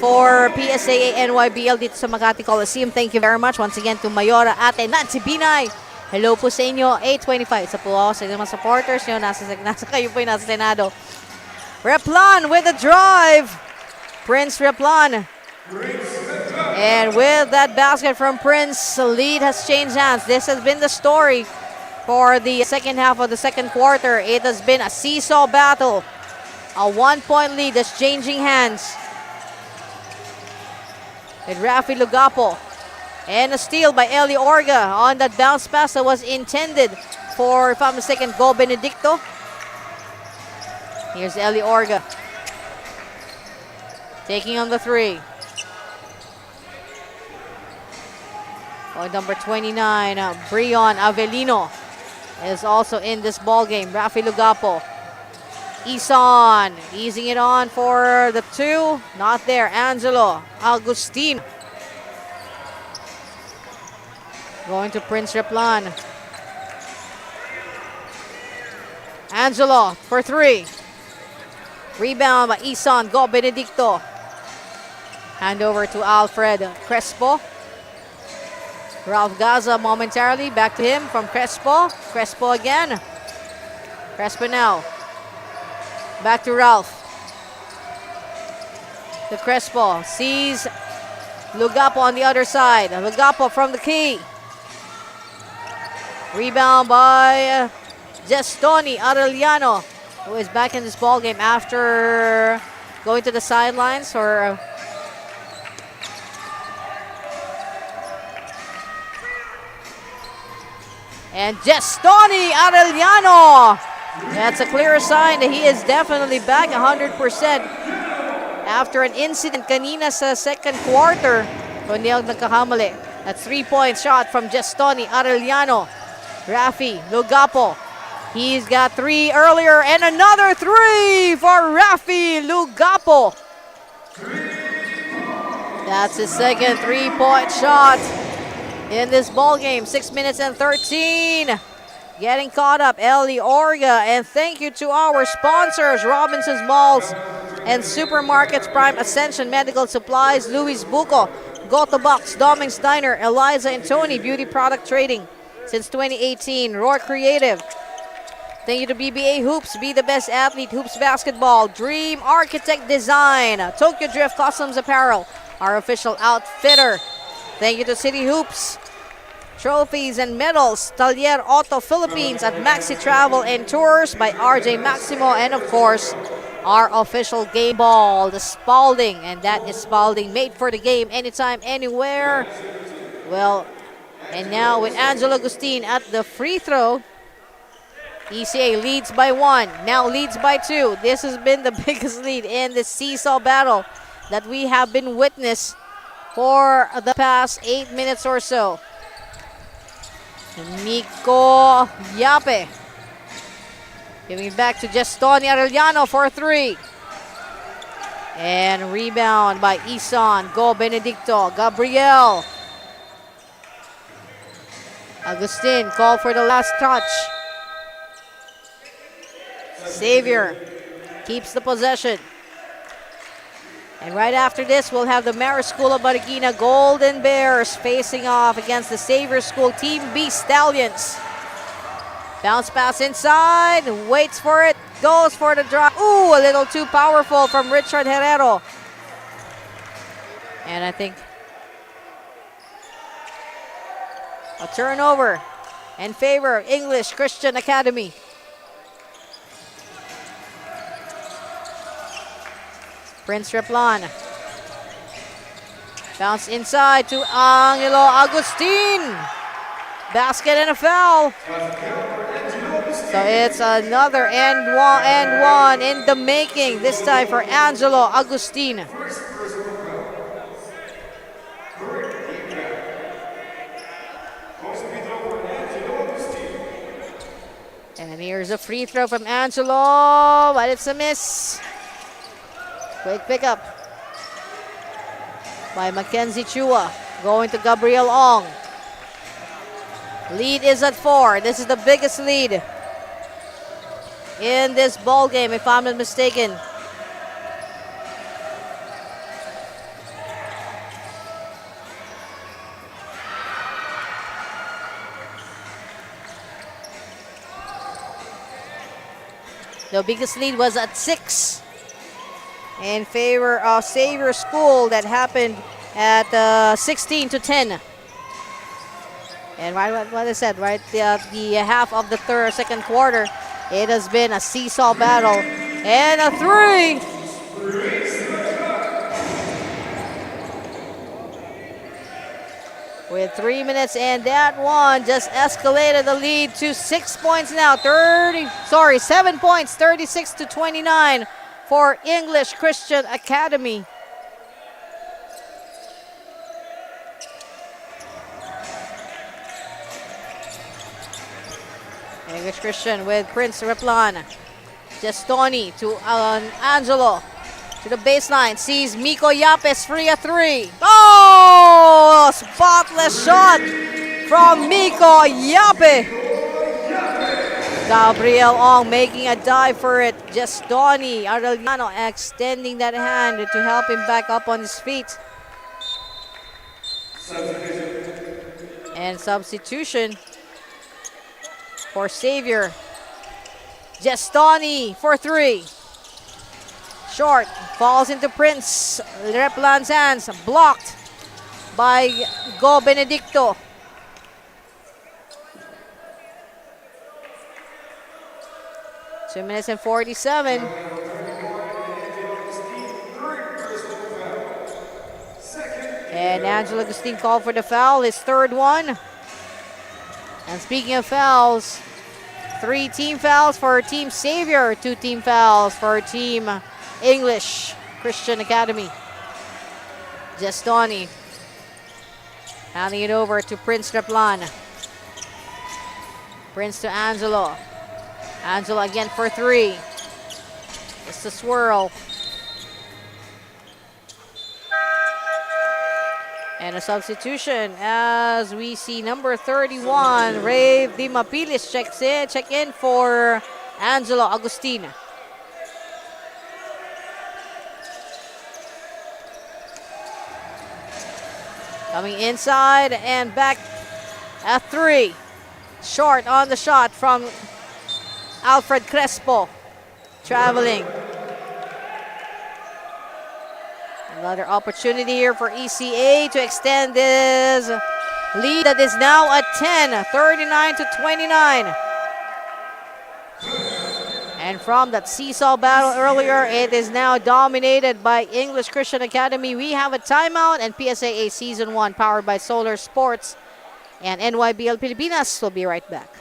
for PSAA NYBL dito sa Makati Coliseum. Thank you very much once again to Mayora Ate Nancy Binay. Hello po sa inyo, 825. Isa po ako sa mga supporters nyo. Nasa kayo po yung nasa Senado. Replan with a drive. Prince Replan. And with that basket from Prince, the lead has changed hands. This has been the story for the second half of the second quarter. It has been a seesaw battle. A 1-point lead that's changing hands. With Rafi Lugapo. And a steal by Eli Orga on that bounce pass that was intended for, if I'm mistaken, Go Benedicto. Here's Eli Orga. Taking on the three. Point number 29, Brion Avelino is also in this ball game. Rafi Lugapo. Ison easing it on for the two. Not there. Angelo Agustin. Going to Prince Replan. Angelo for three. Rebound by Ison. Go Benedicto. Hand over to Alfred Crespo. Ralph Gaza momentarily. Back to him from Crespo. Crespo again. Crespo now. Back to Ralph. To Crespo. Sees Lugapo on the other side. Lugapo from the key. Rebound by Gestoni Arellano, who is back in this ball game after going to the sidelines or and Gestoni Arellano. That's a clear sign that he is definitely back 100% after an incident kanina sa second quarter. Kundi ang nagkakamali. A 3-point shot from Gestoni Arellano. Rafi Lugapo. He's got 3 earlier and another 3 for Rafi Lugapo. That's his second three-point shot in this ball game. 6 minutes and 13. Getting caught up, Ellie Orga. And thank you to our sponsors, Robinson's Malls and Supermarkets Prime Ascension Medical Supplies, Luis Buco, Go to Box, Doming's Diner, Eliza and Tony, Beauty Product Trading since 2018, Roar Creative. Thank you to BBA Hoops, Be the Best Athlete, Hoops Basketball, Dream Architect Design, Tokyo Drift Customs Apparel, our official outfitter. Thank you to City Hoops, Trophies and Medals, Talier Auto Philippines at Maxi Travel and Tours by RJ Maximo, and of course, our official game ball, the Spalding, and that is Spalding, made for the game, anytime, anywhere. Well, and now with Angelo Agustin at the free throw, ECA leads by 1, now leads by 2. This has been the biggest lead in the seesaw battle that we have been witness for the past 8 minutes or so. Nico Yape giving it back to Gestoni Arellano for 3. And rebound by Isan. Go Benedicto. Gabriel. Agustin called for the last touch. Xavier keeps the possession. And right after this, we'll have the Marist School of Marikina Golden Bears facing off against the Xavier School Team B Stallions. Bounce pass inside, waits for it, goes for the drive. Ooh, a little too powerful from Richard Herrero. And I think a turnover in favor of English Christian Academy. Prince Replan. Bounce inside to Angelo Agustin. Basket and a foul. So it's another and one in the making, this time for Angelo Agustin. And here's a free throw from Angelo, but it's a miss. Quick pickup by Mackenzie Chua, going to Gabriel Ong. Lead is at 4. This is the biggest lead in this ball game, if I'm not mistaken. The biggest lead was at 6 in favor of Xavier School. That happened at 16 to 10. And what I said, right, the half of the second quarter, it has been a seesaw battle. And a 3. With 3 minutes, and that one just escalated the lead to 6 points now. 7 points, 36 to 29 for English Christian Academy. English Christian with Prince Replan. Gestoni to Angelo. To the baseline. Sees Miko Yapes free at 3. Oh! Spotless shot from Miko Yape. Gabriel Ong making a dive for it. Gestoni Arellano extending that hand to help him back up on his feet. And substitution for Xavier. Gestoni for 3. Short. Falls into Prince. Replan's hands. Blocked by Go Benedicto. Two minutes and 47. And Angelo Agustin called for the foul. His third one. And speaking of fouls, 3 team fouls for Team Xavier, 2 team fouls for Team English Christian Academy. Gestoni handing it over to Prince Replan. Prince to Angelo. Angelo again for 3. It's the swirl. And a substitution as we see number 31, Rave Di Mapilis check in for Angelo Agustina. Coming inside and back at 3. Short on the shot from Alfred Crespo. Traveling. Another opportunity here for ECA to extend this lead that is now at 10, 39-29. And from that seesaw battle earlier, it is now dominated by English Christian Academy. We have a timeout, and PSAA Season 1 powered by Solar Sports and NYBL Pilipinas will be right back.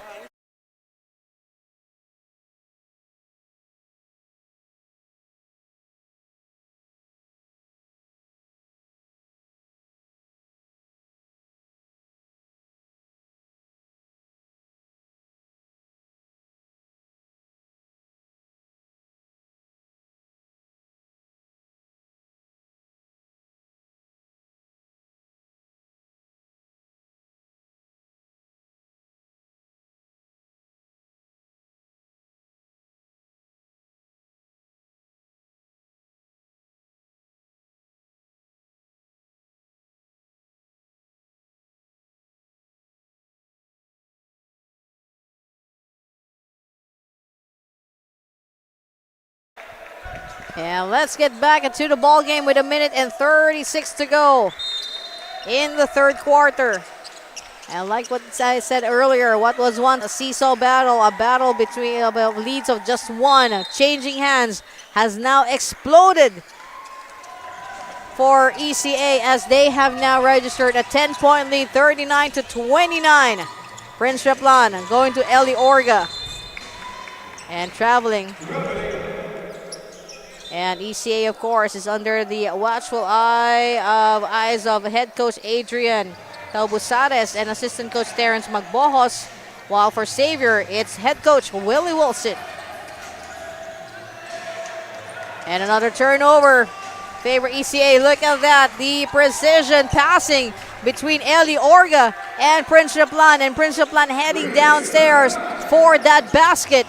And let's get back into the ball game with 1:36 to go in the third quarter. And like what I said earlier, what was once a seesaw battle, a battle between leads of just one, changing hands, has now exploded for ECA as they have now registered a 10-point lead, 39-29. Prince Replan going to Eli Orga and traveling. And ECA, of course, is under the watchful eyes of head coach Adrian Taubusares and assistant coach Terrence Magbojos, while for Xavier, it's head coach Willie Wilson. And another turnover. Favor ECA, look at that. The precision passing between Eli Orga and Prince Replan. And Prince Replan heading downstairs for that basket.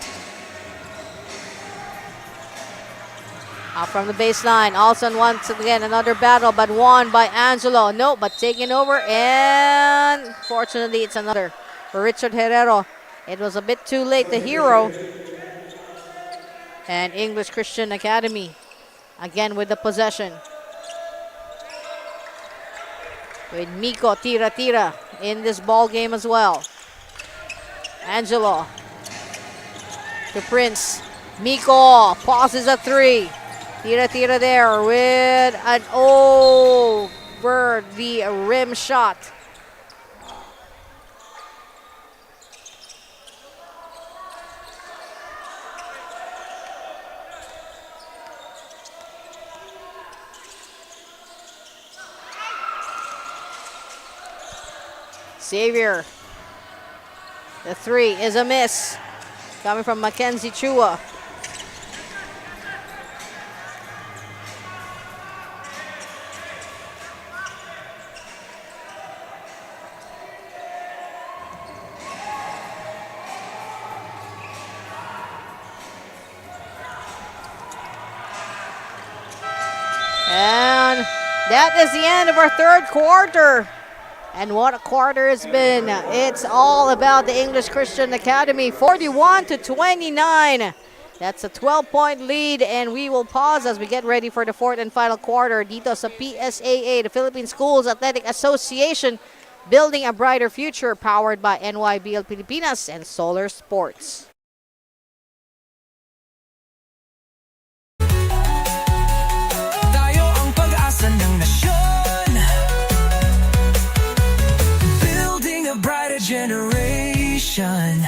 Out from the baseline, Alson once again another battle, but won by Angelo. No, but taken over, and fortunately it's another for Richard Herrero. It was a bit too late, the hero. And English Christian Academy again with the possession. With Miko Tira in this ball game as well. Angelo to Prince. Miko pauses at 3. Tira there with an over the rim shot. Xavier. The 3 is a miss. Coming from Mackenzie Chua. And that is the end of our third quarter. And what a quarter it's been. It's all about the English Christian Academy, 41-29. That's a 12-point lead, and we will pause as we get ready for the fourth and final quarter dito sa PSAA, the Philippine Schools Athletic Association, building a brighter future, powered by NYBL Pilipinas and Solar Sports. Tayo ang pag-asa ng nasyon, building a brighter generation.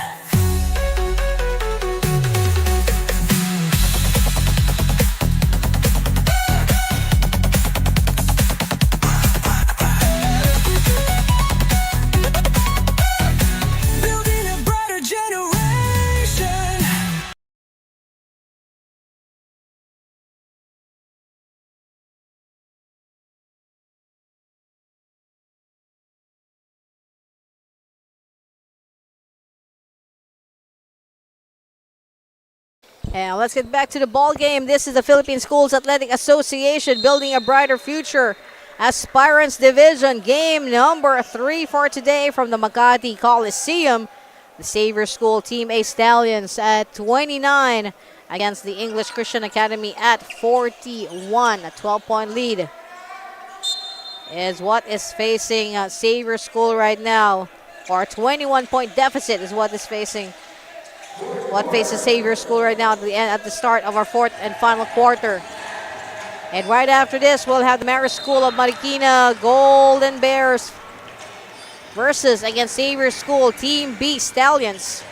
And let's get back to the ball game. This is the Philippine Schools Athletic Association building a brighter future. Aspirants Division, game number 3 for today from the Makati Coliseum. The Xavier School Team A Stallions at 29 against the English Christian Academy at 41. A 12-point lead is what is facing Xavier School right now. Or a 21-point deficit is what is facing. What faces Xavier School right now at the start of our 4th and final quarter. And right after this, we'll have the Marist School of Marikina Golden Bears versus against Xavier School Team B Stallions.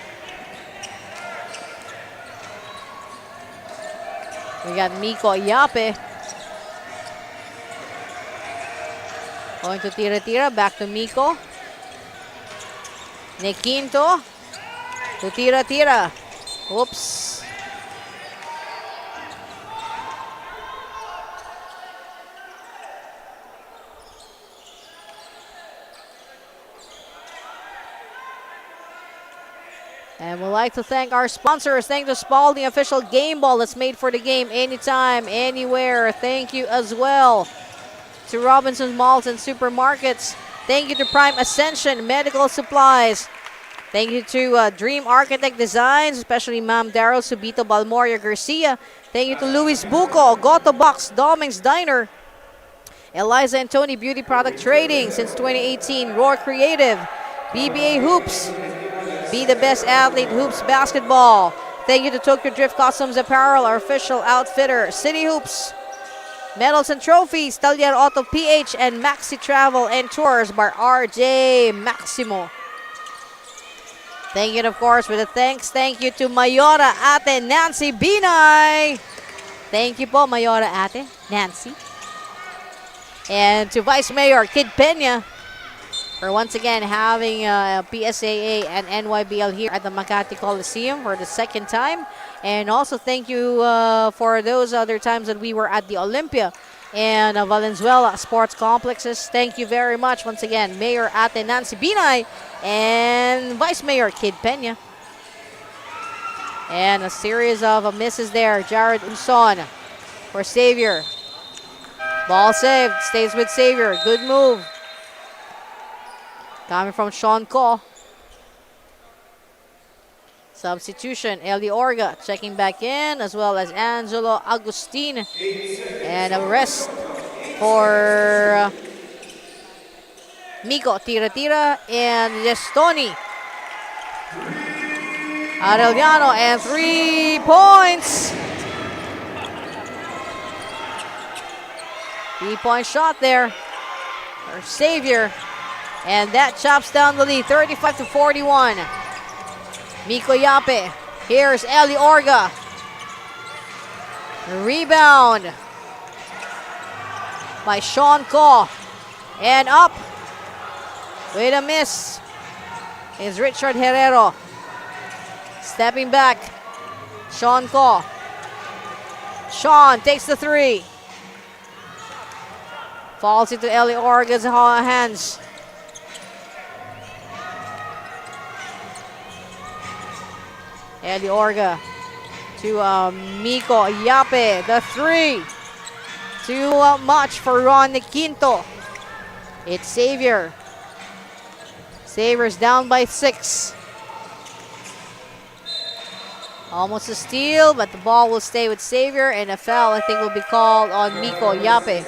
We got Miko Yape going to tira-tira, back to Miko. Nequinto to tira-tira. Oops. And we'd like to thank our sponsors. Thank the Spalding official game ball that's made for the game anytime, anywhere. Thank you as well to Robinson's Malls and Supermarkets. Thank you to Prime Ascension Medical Supplies. Thank you to Dream Architect Designs, especially Ma'am Daryl Subito Balmoria Garcia. Thank you to Luis Buco, Goto Box, Doming's Diner, Eliza and Tony Beauty Product Trading since 2018, Roar Creative, BBA Hoops, Be the Best Athlete Hoops Basketball. Thank you to Tokyo Drift Customs Apparel, our official outfitter, City Hoops, Medals and Trophies, Talyer Auto PH, and Maxi Travel and Tours by RJ Maximo. Thank you, and of course, with a thanks, thank you to Mayora Ate Nancy Binay. Thank you po, Mayora Ate Nancy. And to Vice Mayor Kid Peña for once again having PSAA and NYBL here at the Makati Coliseum for the 2nd time. And also thank you for those other times that we were at the Olympia and Valenzuela Sports Complexes. Thank you very much once again, Mayor Ate Nancy Binay and Vice Mayor Kid Peña. And a series of misses there. Jared Unson for Xavier. Ball saved, stays with Xavier. Good move. Coming from Sean Ko. Substitution, Eli Orga checking back in, as well as Angelo Agustin. And a rest for Miko Tira-Tira and Gestoni. Arellano, and 3 points. 3-point shot there for Xavier. And that chops down the lead, 35-41. Miko Yape. Here's Eli Orga. Rebound by Sean Ko. And up with a miss is Richard Herrero. Stepping back, Sean Ko. Sean takes the 3. Falls into Eli Orga's hands. Eli Orga to Miko Yape. The 3. Too much for Ron Quinto. It's Xavier. Xavier's down by 6. Almost a steal, but the ball will stay with Xavier, and a foul I think will be called on Miko Yape.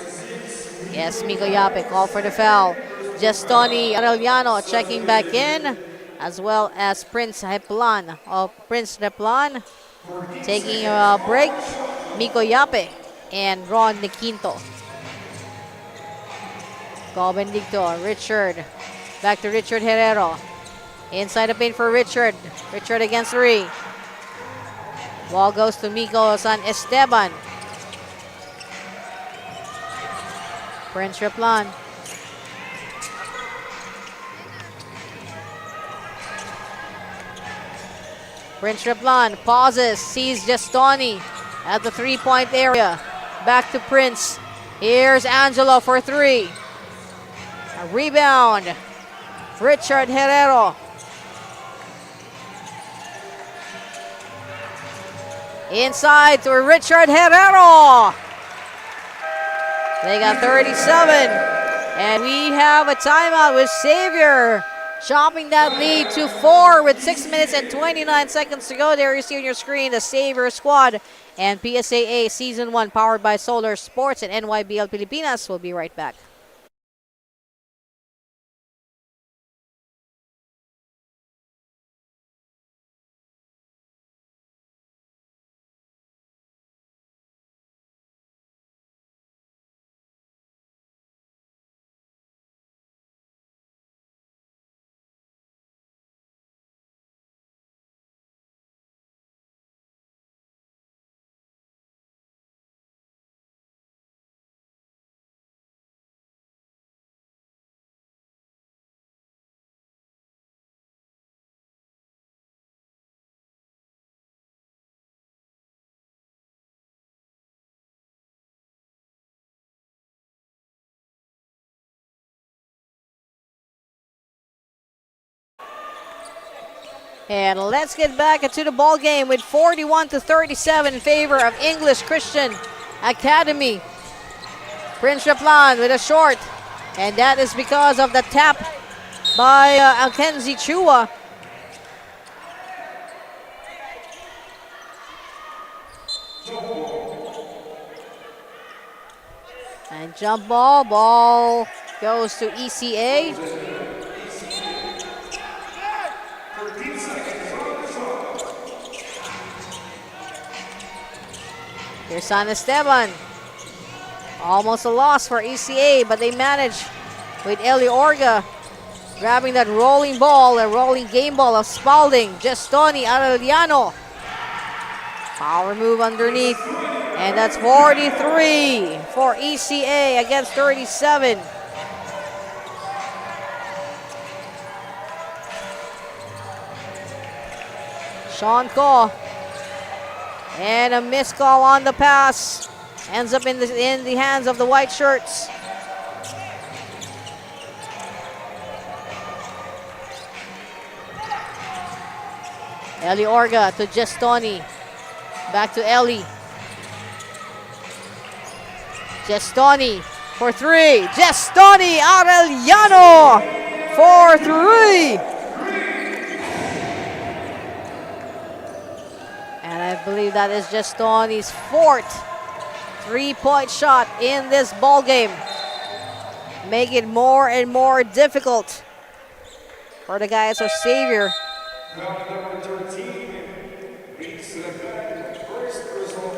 Yes, Miko Yape called for the foul. Gestoni Arellano checking back in, as well as Prince Replan. Prince Replan taking a break. Miko Yape and Ron Quinto. Go Benedicto, Richard. Back to Richard Herrero. Inside the paint for Richard. Richard against 3. Ball goes to Miko San Esteban. Prince Replan. Prince Replan pauses, sees Gestoni at the 3-point area. Back to Prince. Here's Angelo for 3. A rebound. Richard Herrero. Inside to Richard Herrero. They got 37. And we have a timeout with Xavier chopping that lead to 4 with 6 minutes and 29 seconds to go. There you see on your screen the Xavier squad and PSAA Season 1 powered by Solar Sports and NYBL Pilipinas. We'll be right back. And let's get back into the ball game with 41-37 in favor of English Christian Academy. Prince Raplan with a short, and that is because of the tap by Alkenzi Chua. And jump ball goes to ECA. Here's San Esteban. Almost a loss for ECA, but they manage with Eli Orga grabbing that rolling ball, a rolling game ball of Spalding. Gestoni Arellano. Power move underneath. And that's 43 for ECA against 37. Sean Ko. And a missed call on the pass. Ends up in the hands of the white shirts. Eli Orga to Gestoni. Back to Eli. Gestoni for 3. Gestoni Arellano for 3. And I believe that is Gestoni's 4th 3-point shot in this ball game. Make it more and more difficult for the guys of Xavier. Number 13 leads to the first result.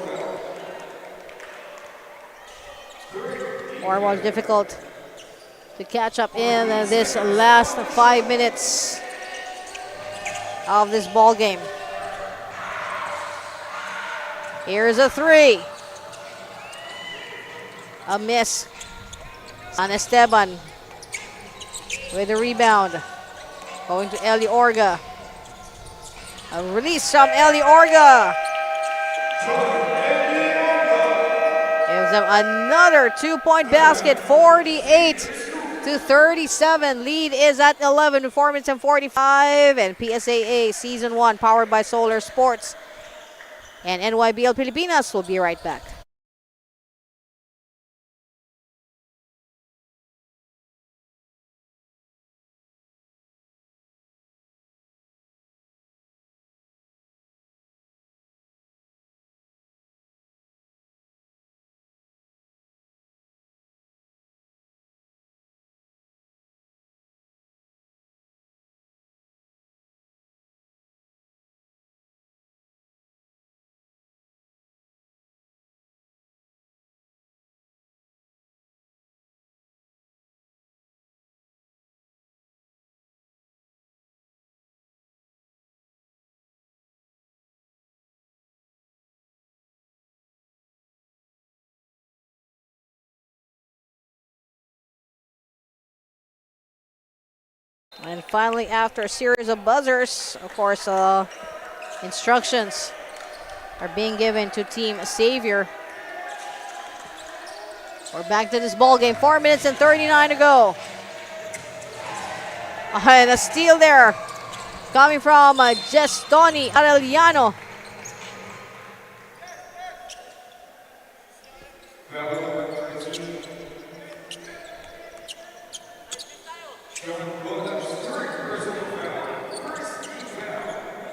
More and more difficult to catch up in this last 5 minutes of this ball game. Here's a 3. A miss. San Esteban with a rebound. Going to Eli Orga. A release from Eli Orga. Gives them another 2-point basket. 48-37. Lead is at 11 with 4 minutes and 45. And PSAA Season 1 powered by Solar Sports and NYBL Pilipinas. Will be right back. And finally, after a series of buzzers, of course, instructions are being given to Team Xavier. We're back to this ball game. 4 minutes and 39 to go. And a steal there coming from Gestoni Arellano.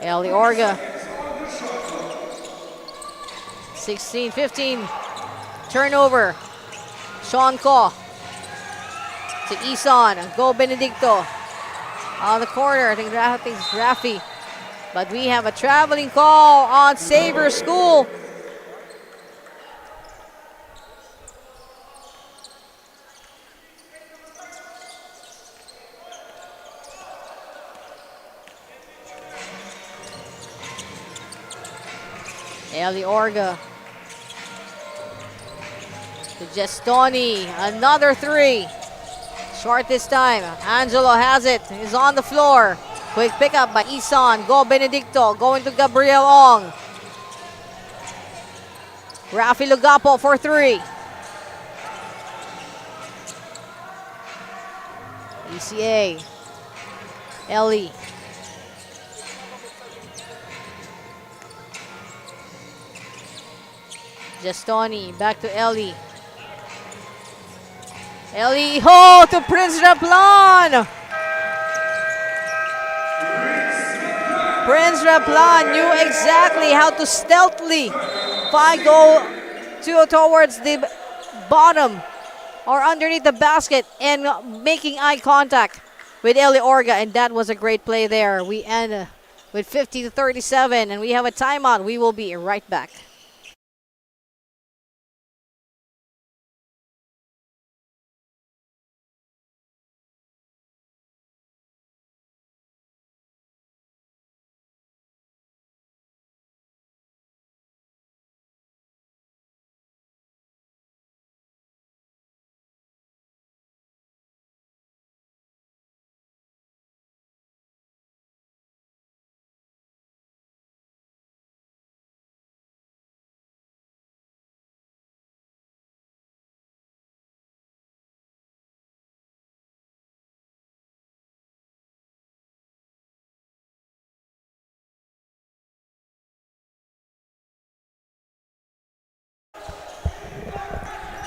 Eli Orga. 16-15. Turnover. Sean Ko to Isan. Go Benedicto. On the corner. I think it's Rafi. But we have a traveling call on Xavier School. Eli Orga to Gestoni. Another three. Short this time. Angelo has it. He's on the floor. Quick pickup by Isan. Go Benedicto. Going to Gabriel Ong. Rafi Lugapo for three. ECA. Eli. Gestoni, back to Eli. Eli, oh, to Prince Raplan! Prince Raplan knew exactly how to stealthily go towards the bottom or underneath the basket and making eye contact with Eli Orga, and that was a great play there. We end with 50-37, and we have a timeout. We will be right back.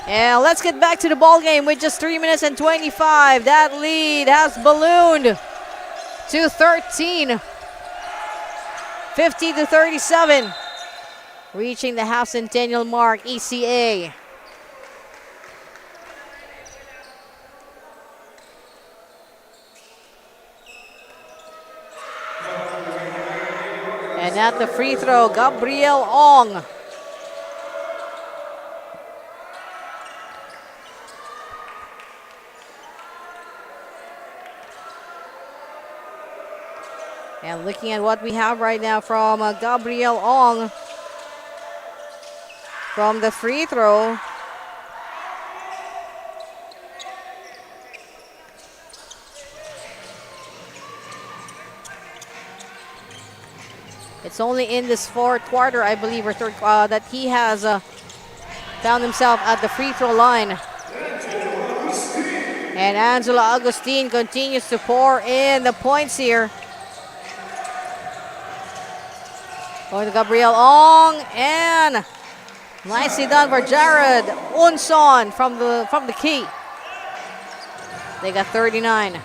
And let's get back to the ball game with just 3 minutes and 25. That lead has ballooned to 13. 50-37. Reaching the half centennial mark, ECA. And at the free throw, Gabriel Ong. And looking at what we have right now from Gabriel Ong from the free throw. It's only in this fourth quarter, I believe, or third, that he has found himself at the free throw line. And Angelo Agustin continues to pour in the points here. Going to Gabriel Ong, and nicely done for Jared Unson from the key. They got 39.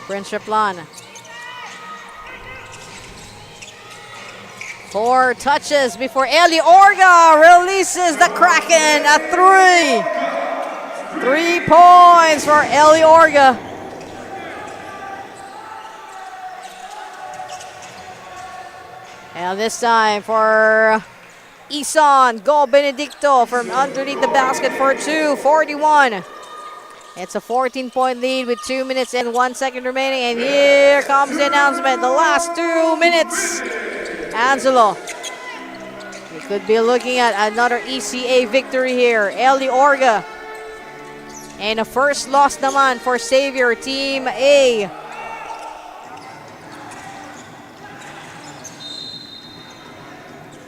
Prince Raplan. 4 touches before Eli Orga releases the Kraken at 3. 3 points for Eli Orga. And this time for Isan. Go Benedicto from underneath the basket for 2. 41. It's a 14-point lead with 2 minutes and 1 second remaining. And here comes the announcement. The last 2 minutes. Angelo. We could be looking at another ECA victory here. Eli Orga. And a first loss naman for Xavier Team A.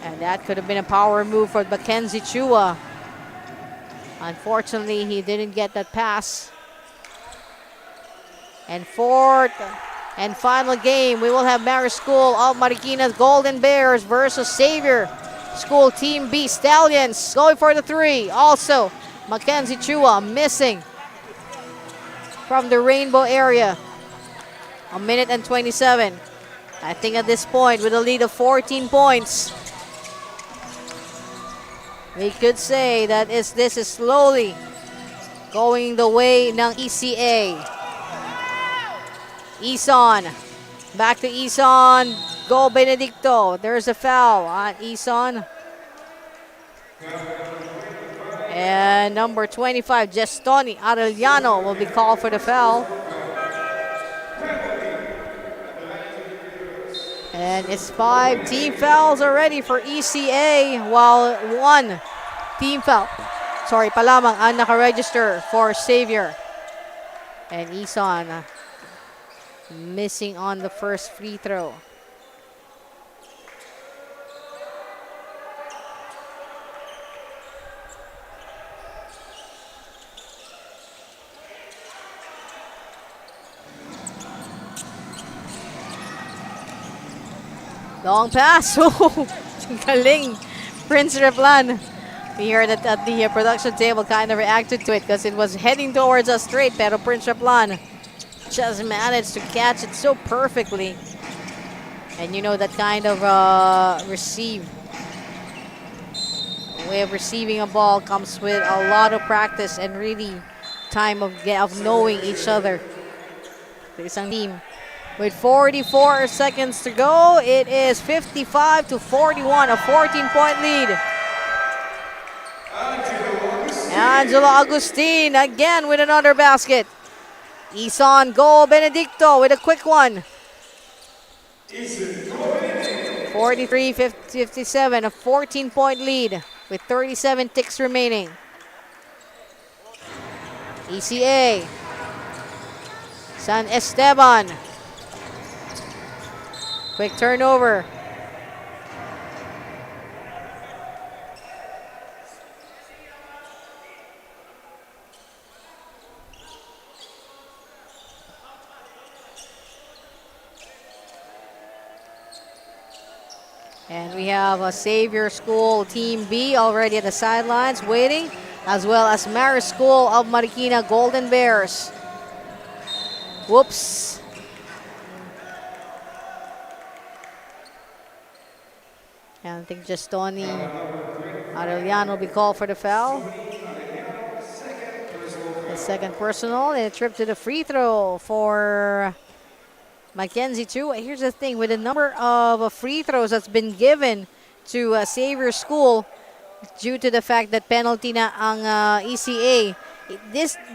And that could have been a power move for Mackenzie Chua. Unfortunately, he didn't get that pass. And fourth and final game, we will have Marist School of Marikina's Golden Bears versus Xavier School Team B Stallions. Going for the 3. Also, Mackenzie Chua missing from the Rainbow area. A minute and 27. I think at this point, with a lead of 14 points, we could say that this is slowly going the way ng ECA. Ison. Back to Ison. Go Benedicto. There's a foul on Ison. And number 25, Gestoni Arellano, will be called for the foul. And it's 5 team fouls already for ECA, while 1 team foul, pa lamang ang naka-register for Xavier. And Ison missing on the first free throw. Long pass. Galing. Prince Replan. We heard that at the production table kind of reacted to it because it was heading towards us straight. Pero Prince Replan just managed to catch it so perfectly. And you know that kind of way of receiving a ball comes with a lot of practice and really time of knowing each other. The isang team. With 44 seconds to go, it is 55-41, a 14-point lead. Angelo Agustin again with another basket. Ison Go Benedicto with a quick one. 43-57, a 14-point lead with 37 ticks remaining. ECA. San Esteban. Quick turnover. And we have a Xavier School Team B already at the sidelines waiting, as well as Marist School of Marikina Golden Bears. Whoops. And I think Gestoni Arellano will be called for the foul. The second personal, and a trip to the free throw for Mackenzie too. Here's the thing, with the number of free throws that's been given to Xavier School due to the fact that penalty na ang ECA,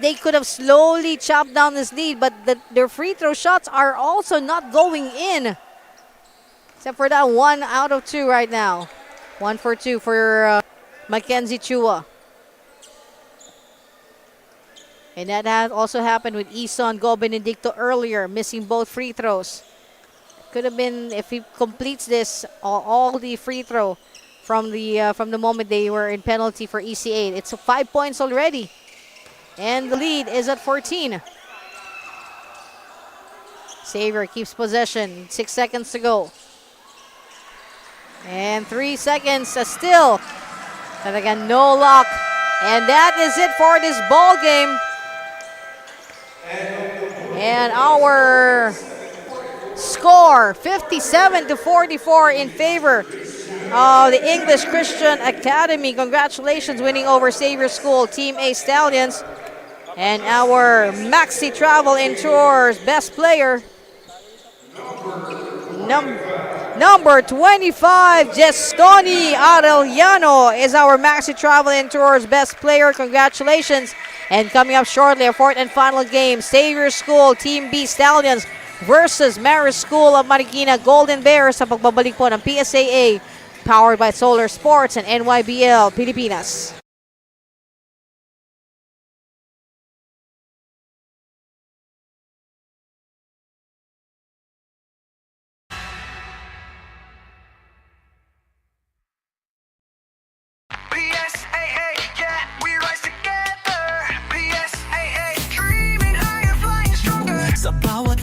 they could have slowly chopped down this lead, but their free throw shots are also not going in. Except for that 1 out of 2 right now. 1 for 2 for Mackenzie Chua. And that has also happened with Ison Go Benedicto earlier, missing both free throws. Could have been, if he completes this, all the free throw from the moment they were in penalty for ECA. It's 5 points already. And the lead is at 14. Xavier keeps possession. 6 seconds to go. And 3 seconds still. And again, no luck. And that is it for this ball game. And our score, 57-44 in favor of the English Christian Academy. Congratulations, winning over Xavier School Team A Stallions. And our Maxi Travel and Tours best player, number 25, Gestoni Arellano, is our Maxi Travel and Tours best player. Congratulations. And coming up shortly, our fourth and final game, Xavier School Team B Stallions versus Marist School of Marikina Golden Bears sa pagbabalik po ng PSAA, powered by Solar Sports and NYBL Pilipinas.